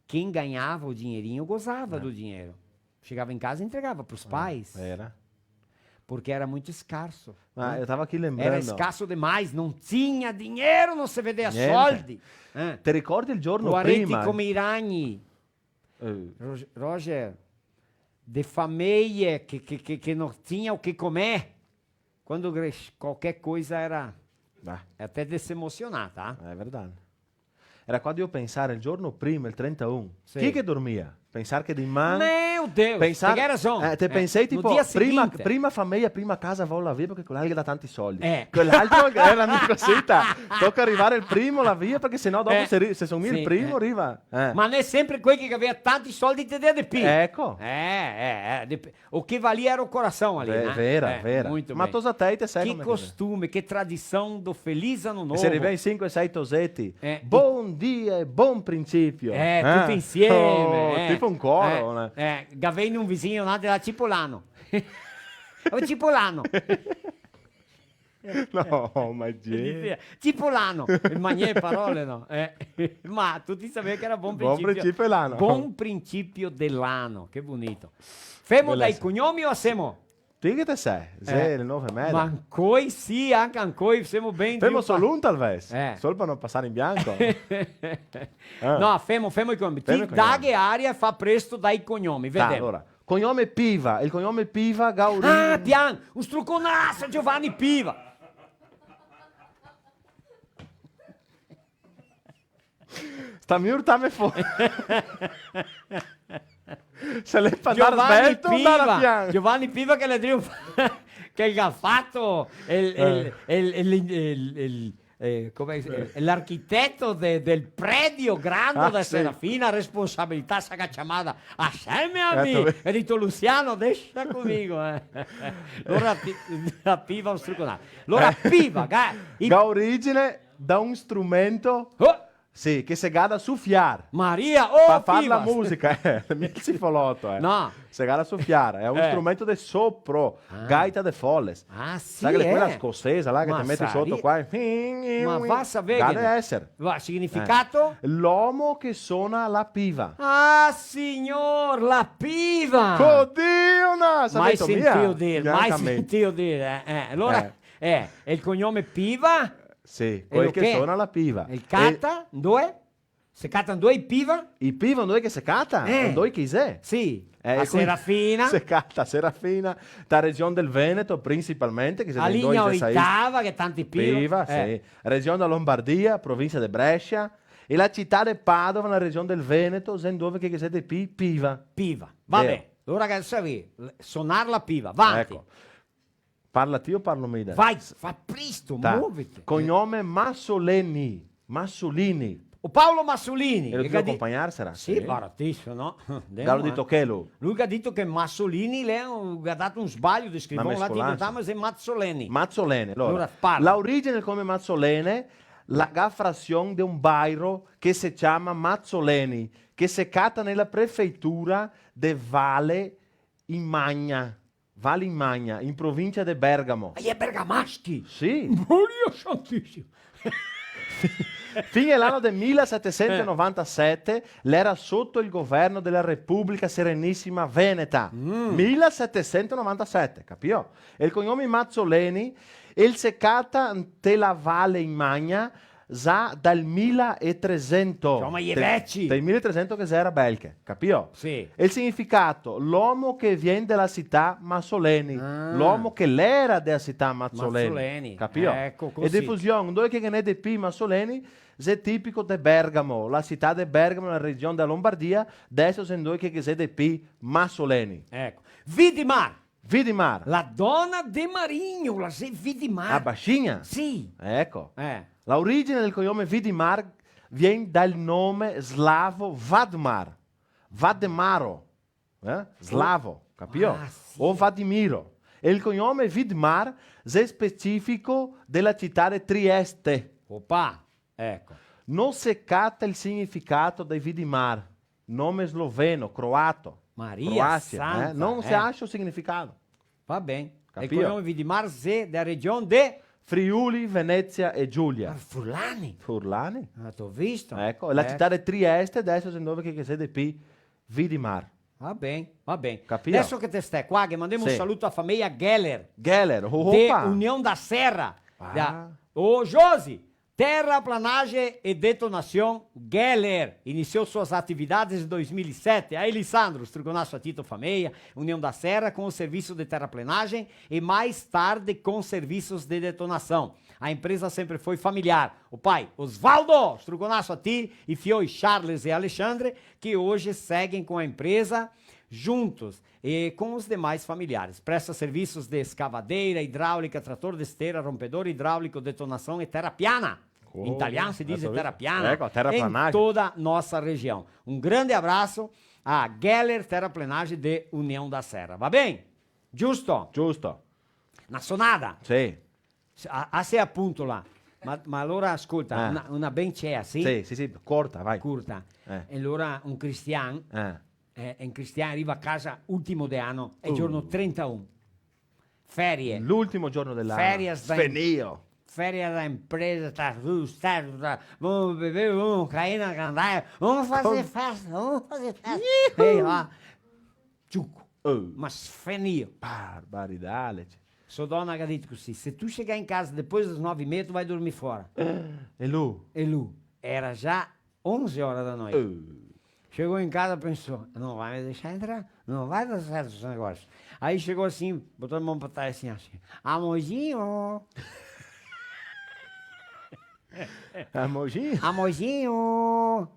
quem ganhava o dinheirinho gozava do dinheiro. Chegava em casa e entregava para os pais. Era. Porque era muito escasso. Ma né? io stavo aqui lembrando. Era escasso demais, não tinha dinheiro, não se vedeva Niente. soldi. Ti ricordi il giorno Guarenti prima? come i ragni. Roger, de famiglie che non tinha o que comer. Quando qualquer coisa era até de se emocionar, tá? È verdade. Era quando io pensare il giorno prima, il 31. Sì. Chi che dormia? Pensare che di man... Meu Deus, Pensare... tem razão. te pensei No tipo, dia prima, seguinte. prima famiglia, prima casa vola via perché quell'altro dà tanti soldi. Eh. Quell'altro è la mia cosita. Tocca arrivare il primo la via perché sennò dopo se sono Sì, il primo arriva. Ma non è sempre quelli che aveva tanti soldi te dea de pi. Ecco. O que valia era o coração ali, né? Vera, vera. Muito Ma bem. tosatei te sai Que come che costume, que tradição do Feliz Ano Novo. Se arriva in 5-6 tosetti. Buon dia e buon principio. Tudo insieme. Oh, tipo un coro. né? Gavei num vizinho lá della Cipolino. O Cipolino. No, ma gente. Cipolino. Il manier parole, no? Ma tutti sapevano che era buon Buon principio. principio dell'anno. Buon principio dell'anno. Che bonito. Femo dai cognomi o assemo? Tu che te sei? Sei il 9 e mezzo. Ma ancoi sì, anche ancoi siamo ben. Femo solo un talvez. Solo per non passare in bianco. No, femo i cognomi. Ti daghe aria e fa presto dai cognomi. Vediamo. Allora, cognome Piva. Il cognome Piva, Gauri. Ah, Pian, un strucconasso, Giovanni Piva. Sta mi urtame fuori. Se lei fa andare Giovanni svelto, andare a Piva, piano. Giovanni Piva che le dico che ha fatto l'architetto del predio grande da sì. Serafina, responsabilità sagacciamata assieme a me. Certo. E detto Luciano, deixa comigo. Allora la Piva un strucconato. Allora Piva, Da origine da un strumento Sì, che se gada a soffiare. Maria, Per fare la musica, mica il cifolotto, No. Se gada a soffiare, è un strumento di sopro, gaita de folles. Ah, sì, Sai che quella scozzese, là, che Ma ti metti sai- sotto qua. Ma va a sapere. Gada a essere. Va, significato? L'uomo che suona la piva. Ah, signor, la piva! Oddio, no, Mai sapete sentito mia? dire, Neanche mai a me. sentito dire. Allora, e il cognome Piva? Sì, quel lo che che? suona la piva. Il cata? Due? Se catano due i Piva? I piva non è che se cata, non due che sei. Sì, a a Serafina. Se cata, Serafina, da regione del Veneto principalmente, che se A dei linea due sei- oitava, che tanti Piva. Piva, sì. Regione della Lombardia, provincia di Brescia, e la città di Padova, nella regione del Veneto, sen dove che siete Piva. Piva. Vabbè, allora che sapevi, suonare la Piva, avanti. Ecco. Parla ti o parlo me? Vai, fa presto, Ta. muoviti. Cognome Massolini. O Paolo Massolini. E lo che devo ha di- accompagnare, Sì, baratissimo, no? Gallo di Tocchelo. Lui che ha detto che Massolini le ha dato un sbaglio di scrivere Ma un latino, mescolanza. ma è Mazzoleni. Mazzolene. Allora, parla. L'origine come Mazzolene, la frazione di un bairro che si chiama Mazzoleni, che si cata nella prefettura di Valle in Magna, in provincia di Bergamo. E è bergamaschi. Sì. Dio santissimo. Fino all'anno del 1797 l'era sotto il governo della Repubblica Serenissima Veneta. 1797, capito? E il cognome Mazzoleni, il seccata te la Valle in Magna già dal 1300. Insomma, gli vecchi. Del 1300 che era belche, capito? Sì. E il significato, l'uomo che viene dalla città Massoleni, l'uomo che l'era della città Mazzoleni, Mazzoleni, capito? ecco, E così. diffusione, dove che ne è P Massoleni, è tipico di Bergamo, la città di Bergamo, nella regione della Lombardia, adesso sono due che è di P Massoleni. Ecco. Vidimar. Vidimar. La donna di Marigno, la sei Vidimar. A Bascigna? Sì. Ecco. L'origine del cognome Vidimar viene dal nome slavo Vadmar, Vademaro, slavo, capito? Ah, sì. O Vadimiro. E il cognome Vidmar è specifico della città di Trieste. Opa, ecco. Non si cata il significato di Vidimar, nome sloveno, croato. Maria Croazia, Santa, non si ha il significato. Va bene. Il Capito? cognome Vidimar è della regione de Friuli, Venezia e Giulia. Furlani. Furlani? Ah, t'ho visto. Ecco, la città di Trieste adesso se dove che siete P Vidimar. Va bene, va bene. Capito? Adesso che te stai qua, che mandiamo Sì. un saluto a famiglia Geller. Geller, De opa. União da Serra. O Josi, terraplanagem e detonação Geller. Iniciou suas atividades em 2007. A Elisandro, Estrugonaço a Tito Família, União da Serra, com o serviço de terraplanagem e mais tarde com serviços de detonação. A empresa sempre foi familiar. O pai, Osvaldo, Estrugonaço a ti, e fioi Charles e Alexandre, que hoje seguem com a empresa juntos e com os demais familiares. Presta serviços de escavadeira, hidráulica, trator de esteira, rompedor hidráulico, detonação e terra piana. Em italiano se diz terra piana. Ecco, terraplanagem. Em toda a nossa região. Um grande abraço a Geller Terraplanagem de União da Serra. Va bem? Giusto? Giusto. Una sonada. Sì. A sei appunto là. Ma allora ascolta, una ben c'è, sì? Sì, corta, vai. Curta. E allora un cristiano, un cristiano arriva a casa ultimo di anno, è giorno 31. Ferie. L'ultimo giorno dell'anno. Ferie Svenio. Ferie da impresa, vamos beber, vamos cair na gandaia, vamos fazer festa, E lá, tchuco. Mas fenio. Barbaridade. Sua dona ha detto così, se tu chegar em casa depois das 9h30, tu vai dormir fora. E lui? E lui. Era já 11 horas da noite. Chegou em casa e pensou, não vai me deixar entrar, não vai dar certo esse negócio. Aí chegou assim, botou a mão pra trás assim, amorzinho. Amorzinho? Amorzinho.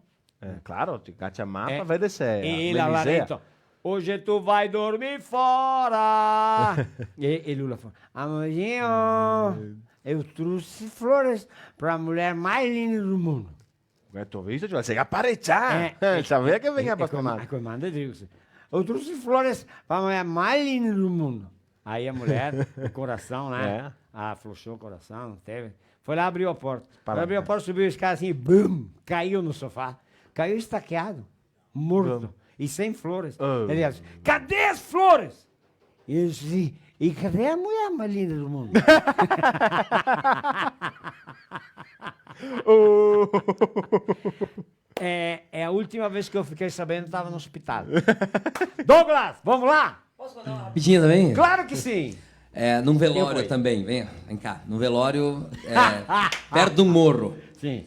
Claro, ti caccia a mappa, vede se E ele ha detto, hoje tu vai dormir fora. e Lula falou, amorzinho, eu trouxe flores para a mulher mais linda do mundo. Tu visto? Cioè, sei apparecciato. Sapeva che veniva a tomar. Ecco, manda e diz, eu trouxe flores para a mulher mais linda do mundo. Aí a mulher, o coração, né? Afrouxou o coração, não teve. Foi lá, abriu a porta. Para. Abriu a porta, subiu a escada assim, bum, caiu no sofá. Caiu estaqueado, morto e sem flores. Ele disse, cadê as flores? E eu disse, e cadê a mulher mais linda do mundo? É a última vez que eu fiquei sabendo, estava no hospital. Douglas, vamos lá? Posso fazer uma rapidinha também? Claro que sim. Num velório também, vem cá. No velório, perto de um morro. Sim.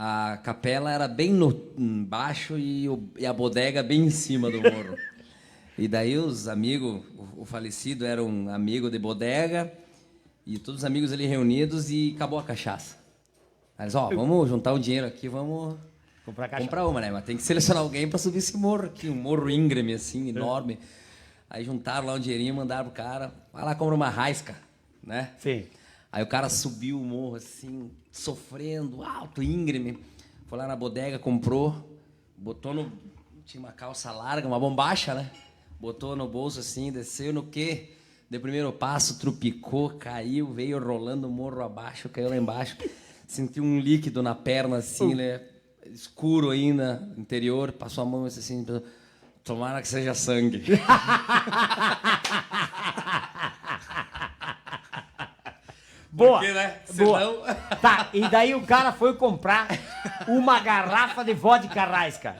A capela era bem embaixo e a bodega bem em cima do morro. E daí os amigos, o falecido era um amigo de bodega, e todos os amigos ali reunidos, e acabou a cachaça. Aí eles, vamos juntar um dinheiro aqui, vamos comprar uma, né? Mas tem que selecionar alguém para subir esse morro aqui, um morro íngreme, assim, enorme. Aí juntaram lá um dinheirinho, mandaram pro cara, vai lá, compra uma raisca, né? Sim. Aí o cara subiu o morro, assim, sofrendo, alto, íngreme. Foi lá na bodega, comprou, botou no... Tinha uma calça larga, uma bombacha, né? Botou no bolso, assim, desceu no quê? Deu o primeiro passo, trupicou, caiu, veio rolando o morro abaixo, caiu lá embaixo. Sentiu um líquido na perna, assim, né? Escuro ainda, interior, passou a mão assim, tomara que seja sangue. Boa. Porque, né? Boa. Senão... Tá, e daí o cara foi comprar uma garrafa de vodka Raisca.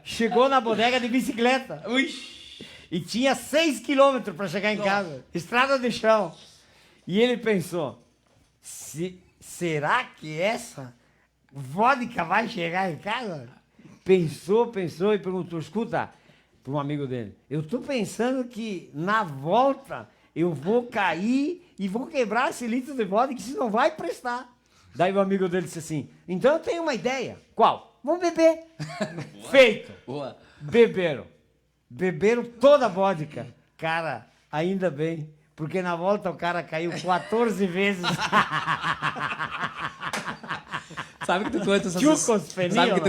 Chegou na bodega de bicicleta. E tinha 6 quilômetros para chegar em casa. Estrada de chão. E ele pensou, será que essa vodka vai chegar em casa? Pensou e perguntou, escuta, para um amigo dele, eu tô pensando que na volta eu vou cair e vou quebrar esse litro de vodka, que isso não vai prestar. Daí o amigo dele disse assim, então eu tenho uma ideia. Qual? Vamos beber. Feito. Boa. Beberam toda a vodka. Cara, ainda bem, porque na volta o cara caiu 14 vezes. Sabe que tu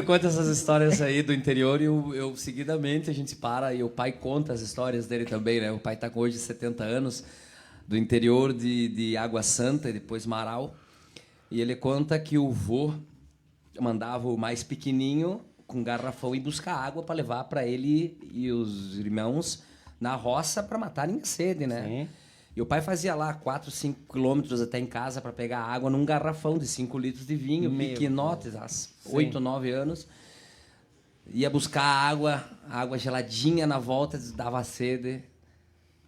conta essas histórias aí do interior, e eu seguidamente a gente se para e o pai conta as histórias dele também, né? O pai tá com hoje 70 anos, do interior de Água Santa e depois Marau. E ele conta que o vô mandava o mais pequenininho com garrafão ir buscar água para levar para ele e os irmãos na roça para matarem a sede, né? Sim. E o pai fazia lá 4, 5 quilômetros até em casa para pegar água num garrafão de 5 litros de vinho, pequenotes, há 8, 9 anos. Ia buscar água geladinha na volta, dava sede,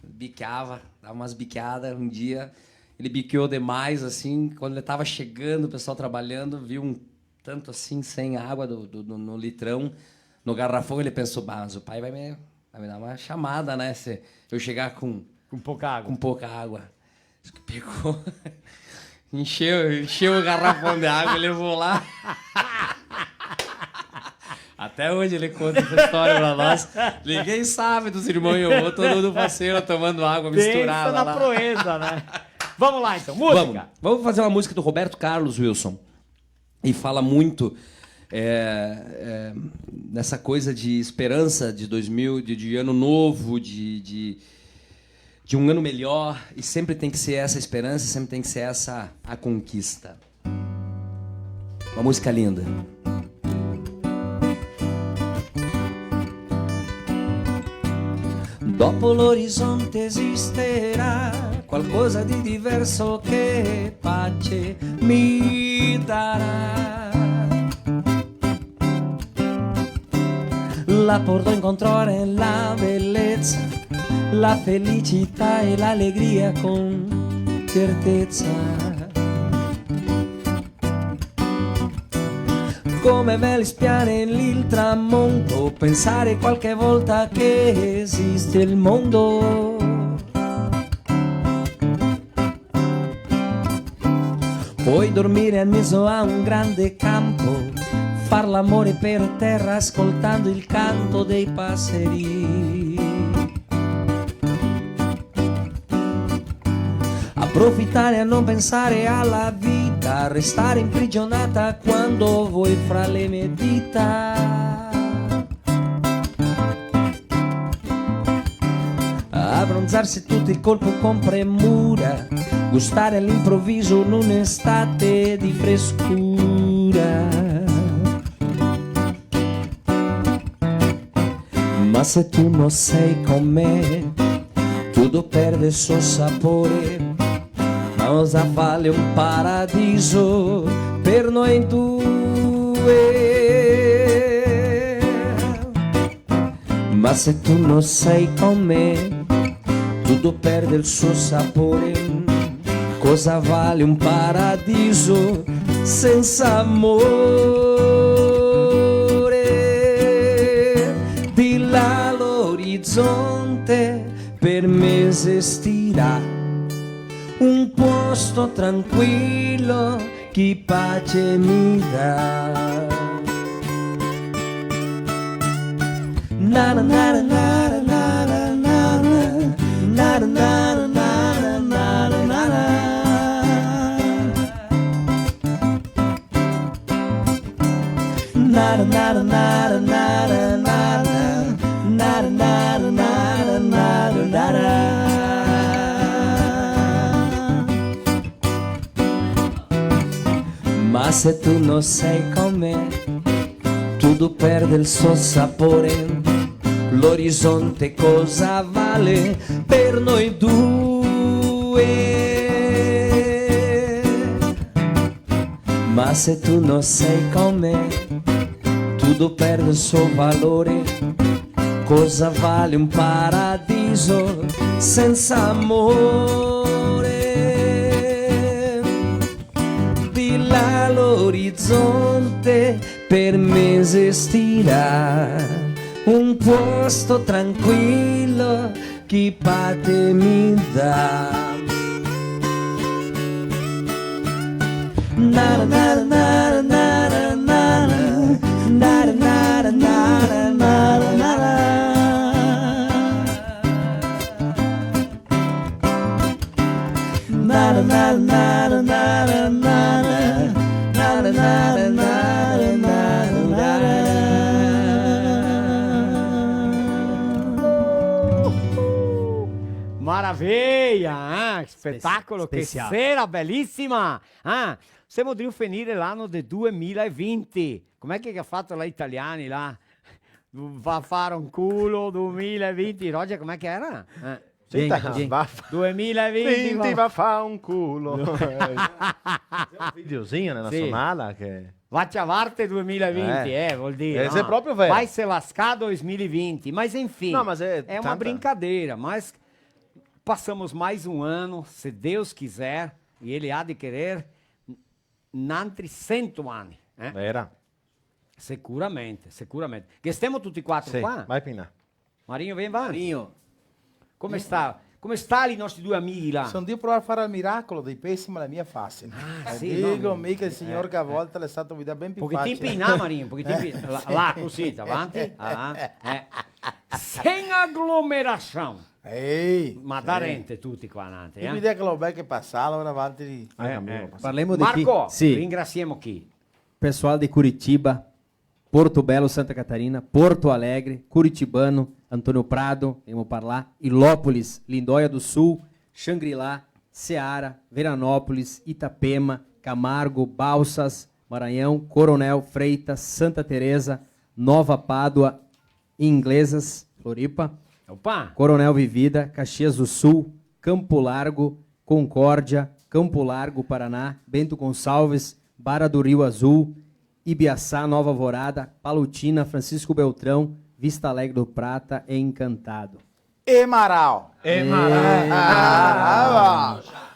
biqueava, dava umas biqueadas. Um dia ele biqueou demais, assim, quando ele estava chegando, o pessoal trabalhando, viu um tanto assim, sem água no litrão, no garrafão, ele pensou, mas o pai vai me dar uma chamada, né, se eu chegar com pouca água. Acho que pegou, encheu o garrafão de água e levou lá. Até hoje ele conta essa história pra nós. Ninguém sabe dos irmãos e eu vou, todo mundo parceiro tomando água misturada lá. Pensa na proeza, né? Vamos lá, então. Música. Vamos fazer uma música do Roberto Carlos, Wilson. E fala muito nessa coisa de esperança de 2000, de ano novo, de um ano melhor. E sempre tem que ser essa esperança, sempre tem que ser essa a conquista. Uma música linda. Dopo l'orizzonte esisterà qualcosa di diverso che pace mi darà. La porto a incontrare la bellezza, la felicità e l'allegria con certezza. Come me spiane il tramonto, pensare qualche volta che esiste il mondo. Puoi dormire in mezzo a un grande campo, far l'amore per terra ascoltando il canto dei passeri. Approfittare a non pensare alla vita, restare imprigionata quando vuoi fra le mie dita. Abbronzarsi tutto il colpo con premura, gustare all'improvviso un'estate di frescura. Ma se tu non sei con me, tutto perde il suo sapore. Ma cosa vale un paradiso per noi due? Ma se tu non sei con me, tutto perde il suo sapore. Cosa vale un paradiso senza amore? Di là l'orizzonte per me esistirà un posto tranquillo che pace mi dà. Na na na na na na na na na na na na na. Na na na na na na na na. Ma se tu non sei con me, tutto perde il suo sapore. L'orizzonte cosa vale per noi due? Ma se tu non sei con me, tutto perde il suo valore. Cosa vale un paradiso senza amore? Di là l'orizzonte per me esistirà un posto tranquillo che pace mi dà. Na na na na na na na na na na na. Na na na na na Maravilha, spettacolo, Speciale. che sera bellissima. Siamo di finire l'anno del 2020. Com'è che ha fatto gli italiani là? Va a fare un culo 2020. Roger, com'è che era? Sì, va 2020 va a fare un culo. C'è un videozinho nella Sì. sonala che... Vaccia Varte 2020, vuol dire. Esse é próprio velho. Vai se lascar 2020. Mas enfim, Não, mas é uma tanta- brincadeira. Mas passamos mais um ano, se Deus quiser, e Ele há de querer, n'altri 100 anni. Era. Sicuramente, sicuramente. Che stiamo tutti quattro Sì, qua? vai Pina. Marinho, vem avanti. Marinho. Come sta? Come sta i nostri due amici là? Sono Dio provare a fare il miracolo dei pessimi alla mia faccia. sì, Dico no, mica il Signore che a volte l'è stato guidare ben più Un pochettino facile. in là, Marinho, un pochettino là, così, avanti. Sem aglomeração. Ehi, Ma da rente tutti qua avanti. Io mi dico che lo becco passare ora avanti di... Parliamo di chi? Marco, Sì. ringraziamo chi? Pessoal de Curitiba, Porto Belo, Santa Catarina, Porto Alegre, Curitibano, Antônio Prado, vamos falar, Ilópolis, Lindóia do Sul, Xangri-Lá, Ceará, Veranópolis, Itapema, Camargo, Balsas, Maranhão, Coronel, Freitas, Santa Teresa, Nova Pádua, Inglesas, Floripa, Opa. Coronel Vivida, Caxias do Sul, Campo Largo, Concórdia, Campo Largo, Paraná, Bento Gonçalves, Barra do Rio Azul, Ibiaçá, Nova Alvorada, Palutina, Francisco Beltrão, Vista Alegre do Prata e Encantado. Emaral.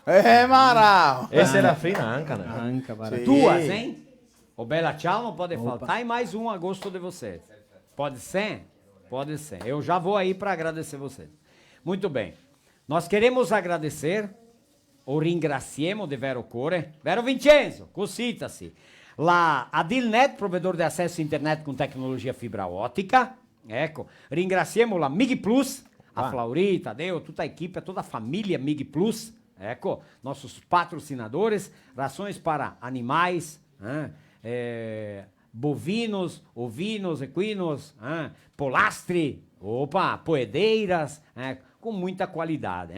Emaral. Esse era fina Anca, né? Anca, barato. Duas, hein? O Bela Tchau não pode faltar e mais um a gosto de vocês. Pode ser? Pode ser. Eu já vou aí para agradecer vocês. Muito bem. Nós queremos agradecer, o ringraziamo de vero cuore, Vero Vincenzo, cosita-se. La Adilnet, provedor de acesso à internet com tecnologia fibra ótica. Ecco, ringraziamo la Mig Plus, a Flaurita, Deu, toda a equipe, toda a família Mig Plus. Ecco, nossos patrocinadores, rações para animais, bovinos, ovinos, equinos, polastri, poedeiras, com muita qualidade.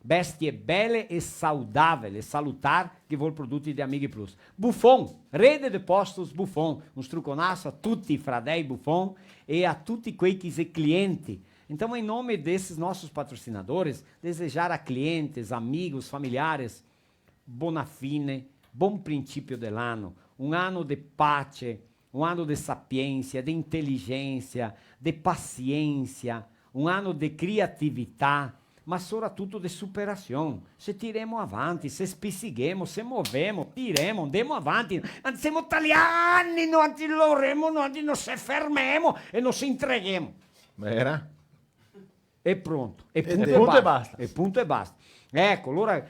bestie belle e saudável, e salutar, che vuol prodotti di Amici Plus. Buffon, rede de postos Buffon, un struconasso a tutti i fradei Buffon e a tutti quei que se clienti. Então, em nome desses nossos patrocinadores, desejar a clientes, amigos, familiares, buona fine, buon principio dell'anno, un anno di pace, un anno di sapienza, di intelligenza, di pazienza, un anno di creatività, ma soprattutto di superazione. Se tiremo avanti, se spizzichemo, se muovemo, tiremo, andiamo avanti. Siamo italiani, non ci loremo, non ci fermiamo e non ci entreghiamo. Era? E pronto. E E punto, punto e e basta. E punto e basta. Ecco, allora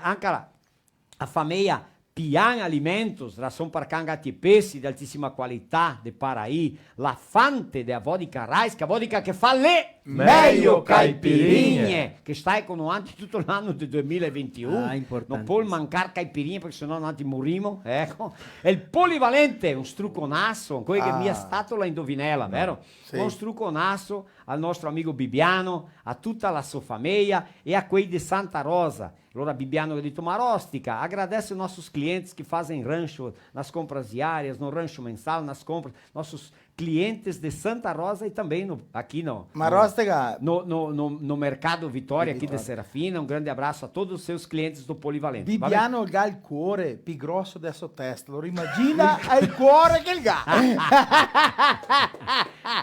anche a famiglia Pian Alimentos, ração para cangati pesci di altissima qualità de Paraí, la Fante de vodka Rais, che vodka che fa le meglio caipirinhe, che stai con noi tutto l'anno del 2021. Non può mancare caipirinhe perché sennò noi morimo, ecco. E il polivalente, un struconasso, quello che mi è stato la indovinella, vero? Sì. Un struconasso al nostro amico Bibiano, a tutta la sua famiglia e a quei di Santa Rosa. Allora Bibiano de Tomarostica agradece os nossos clientes que fazem rancho nas compras diárias, no rancho mensal, nas compras, nossos clientes de Santa Rosa e também aqui Marostica. no Mercado Vitória, aqui de Serafina. Um grande abraço a todos os seus clientes do Polivalente. Bibiano ha il cuore più grosso del suo testa. Lo immagina è il cuore che il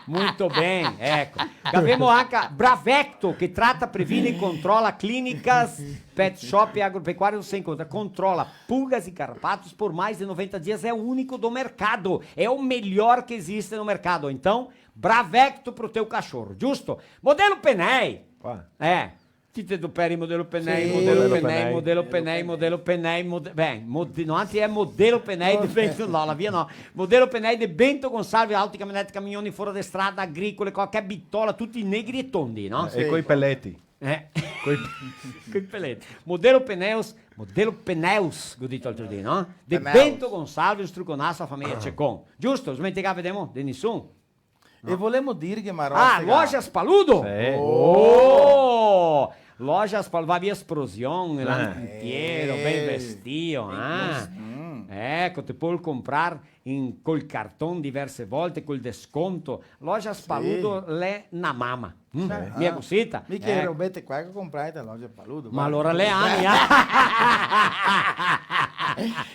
Muito bem, ecco. Abbiamo anche Bravecto, che tratta, previne e controla clínicas, pet shop e agropecuário sem conta. Controla pulgas e carrapatos por mais de 90 dias. É o único do mercado. É o melhor que existe no mercado. Então, Bravecto pro teu cachorro. Giusto? Modelo Penei. Tite do Peri, modelo Penei, Sì, modelo modelo Penei, Penei. modelo Penei, modelo Penei, não antes é modelo Penei de Bento, não, la via no. Modelo Penei de Bento Gonçalves, auto, caminhonete, caminhoni, fora de strada, agricole, qualquer bitola, tutti negri e tondi, no? E coi pelletti. Coi pelletti. Modelo Pneus, che ho detto l'altro giorno, no? De Pneus. Bento Gonçalves, struconasso, a famiglia Cecon. Giusto? Smenticava, vediamo? De nessuno? E volemo dire che Marostica... Lojas Paludo? Oh! Lojas Paludo, vai via esplosione, l'antiero, ben vestito, Ecco, ti puoi comprare col cartone diverse volte, col desconto. Lojas Paludo le na mama. Mia cosita. Mica robette qua che comprai da Loja Paludo. Ma allora le ami,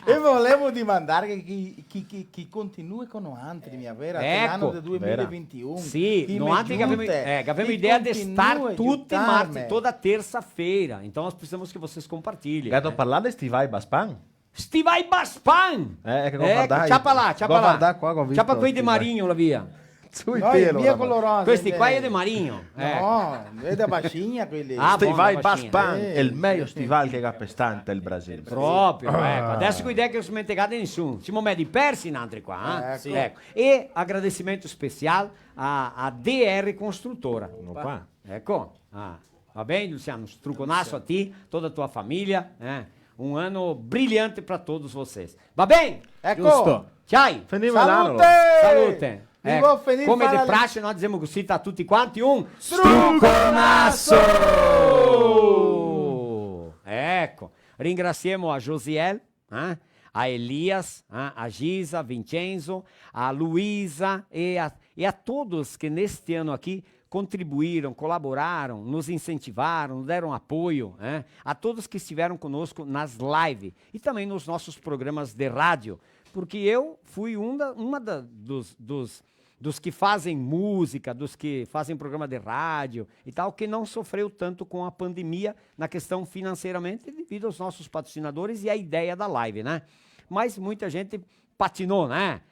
E volevo dimandare che continui con Noante di mia vera l'anno del 2021. Sì, Noante che avevamo idea di stare tutti martedì, toda terça-feira. Então nós precisamos que vocês compartilhem. Gato parlare Stivai Baspan. Stivai Baspan! Che guardai. Ciapa là. Qua Ciapa qui di Marinho, la via. Sui pelo. Via colorosa. Questi qua è di Marinho. No, è da Bacinha quelli. Stivai Baspan, il meglio stivale che capestante il Brasile. Proprio, ecco. Adesso com ideia che non si mentegate nessuno. Siamo medi persi in altri qua, Sì. Ecco. E agradecimento speciale a DR Construtora. Ecco. Va bene, Luciano? Struconasso a ti, toda a tua famiglia. Um ano brilhante para todos vocês. Va bene? Ecco. Giusto. Ciao. Salute! Salute. Vivo feliz Come para di le- praxe, noi diciamo così a tutti quanti un Struconasso! Ecco, ringraziamo a Josiel, a Elias, a Gisa, a Vincenzo, a Luísa e a todos que neste ano aqui contribuíram, colaboraram, nos incentivaram, deram apoio, a todos que estiveram conosco nas lives e também nos nossos programas de rádio, porque eu fui dos que fazem música, dos que fazem programa de rádio e tal, que não sofreu tanto com a pandemia na questão financeiramente devido aos nossos patrocinadores e a ideia da live, né? Mas muita gente patinou, né?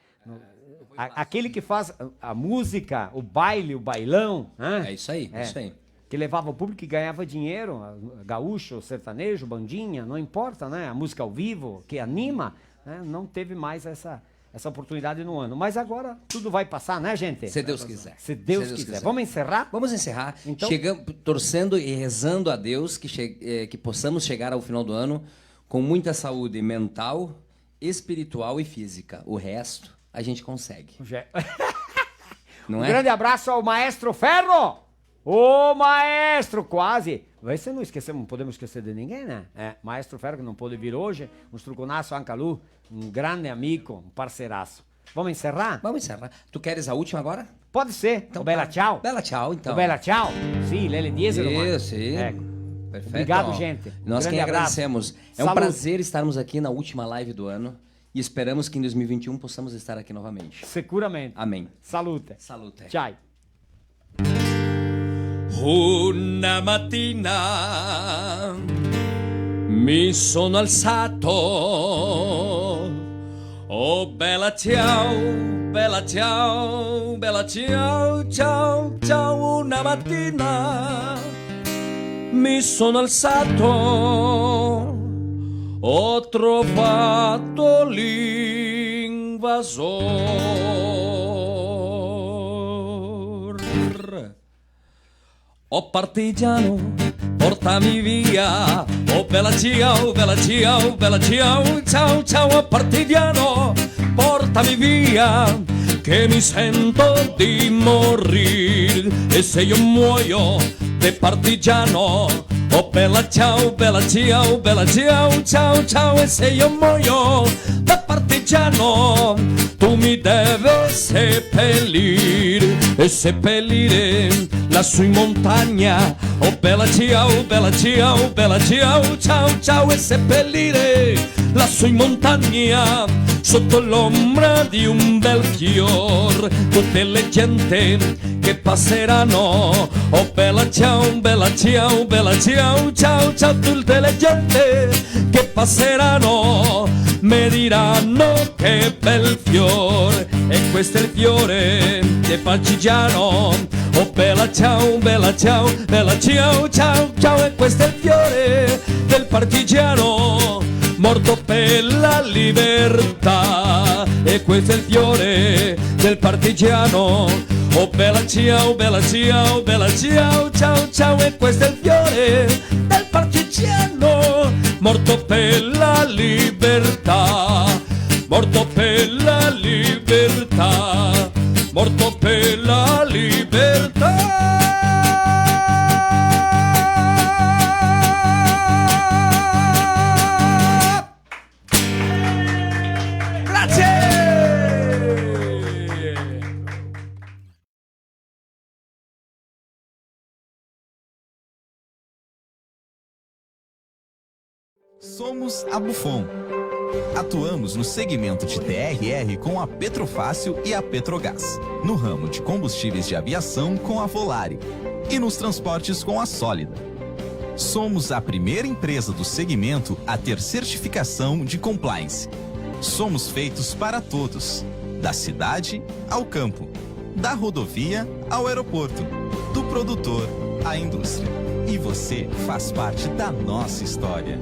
Aquele que faz a música, o baile, o bailão, né? É isso aí, é isso aí. Que levava o público e ganhava dinheiro, gaúcho, sertanejo, bandinha, não importa, né? A música ao vivo, que anima, né? Não teve mais essa oportunidade no ano. Mas agora tudo vai passar, né, gente? Se Deus quiser. Se Deus quiser. Vamos encerrar? Vamos encerrar. Então, torcendo e rezando a Deus que possamos chegar ao final do ano com muita saúde mental, espiritual e física. O resto a gente consegue. Não é? Grande abraço ao Maestro Ferro. Ô, maestro, quase. Vai ser, não esquecemos, não podemos esquecer de ninguém, né? Maestro Ferro, que não pode vir hoje. Um truconaço, Ancalu, um grande amigo, um parceiraço. Vamos encerrar? Vamos encerrar. Tu queres a última agora? Pode ser. Então, bela tchau. Bela tchau, então. Bela tchau. Sim, Lele Diesel. Isso, sim. Perfeito. Obrigado, gente. Nós quem agradecemos. É um Saúde. prazer estarmos aqui na última live do ano e esperamos que em 2021 possamos estar aqui novamente. Seguramente. Amém. Salute. Salute. Tchau. Una mattina mi sono alzato, oh bella ciao, bella ciao, bella ciao, ciao, ciao. Una mattina mi sono alzato, ho trovato l'invasor. Oh partigiano, portami via, oh bella ciao, bella ciao, bella ciao, ciao, ciao. Oh partigiano, portami via, che mi sento di morire. E se io muoio de partigiano, oh bella ciao, bella ciao, bella ciao, ciao, ciao. E se io muoio da partigiano, tu mi devi seppellire e seppellire lassù in montagna. Oh bella ciao, bella ciao, bella ciao, ciao, ciao. E seppellire lassù in montagna, sotto l'ombra di un bel fior, tutte le gente che passeranno. Oh bella ciao, bella ciao, bella ciao, ciao, ciao. Tutte le gente che passeranno mi diranno che bel fiore, e questo è il fiore del partigiano. Oh bella ciao, bella ciao, bella ciao, ciao, ciao. E questo è il fiore del partigiano, morto per la libertà. E questo è il fiore del partigiano. Oh bella ciao, bella ciao, bella ciao, ciao, ciao. E questo è il fiore del partigiano, morto per la libertà, morto per la libertà, morto per la libertà. Somos a Buffon. Atuamos no segmento de TRR com a Petrofácil e a Petrogás, no ramo de combustíveis de aviação com a Volare e nos transportes com a Sólida. Somos a primeira empresa do segmento a ter certificação de compliance. Somos feitos para todos, da cidade ao campo, da rodovia ao aeroporto, do produtor à indústria. E você faz parte da nossa história.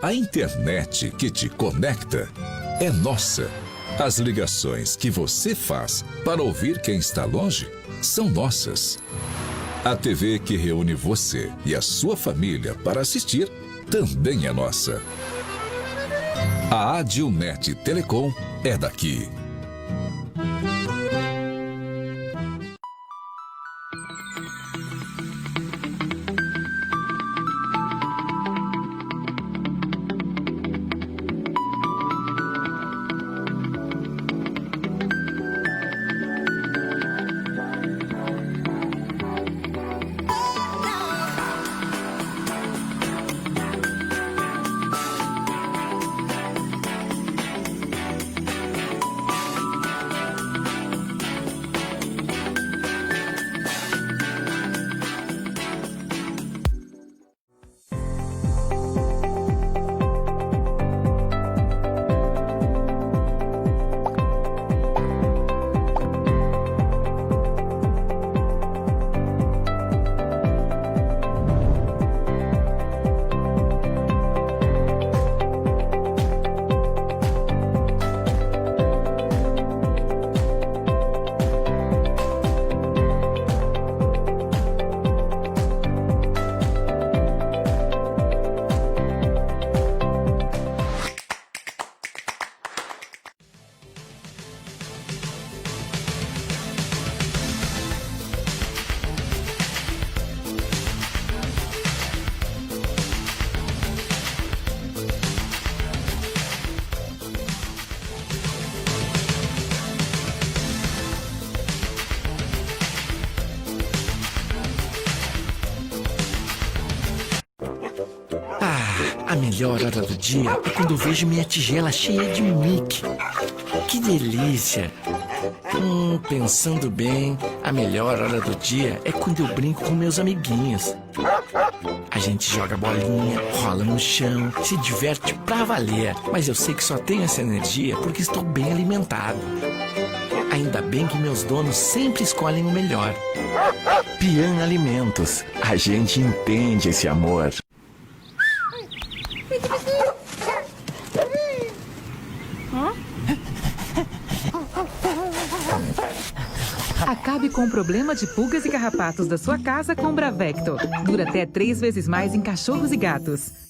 A internet que te conecta é nossa. As ligações que você faz para ouvir quem está longe são nossas. A TV que reúne você e a sua família para assistir também é nossa. A Adilnet Telecom é daqui. melhor hora do dia é quando eu vejo minha tigela cheia de Mickey. Que delícia! Pensando bem, a melhor hora do dia é quando eu brinco com meus amiguinhos. A gente joga bolinha, rola no chão, se diverte pra valer. Mas eu sei que só tenho essa energia porque estou bem alimentado. Ainda bem que meus donos sempre escolhem o melhor. Pian Alimentos. A gente entende esse amor. Acabe com o problema de pulgas e carrapatos da sua casa com Bravecto. Dura até 3 vezes mais em cachorros e gatos.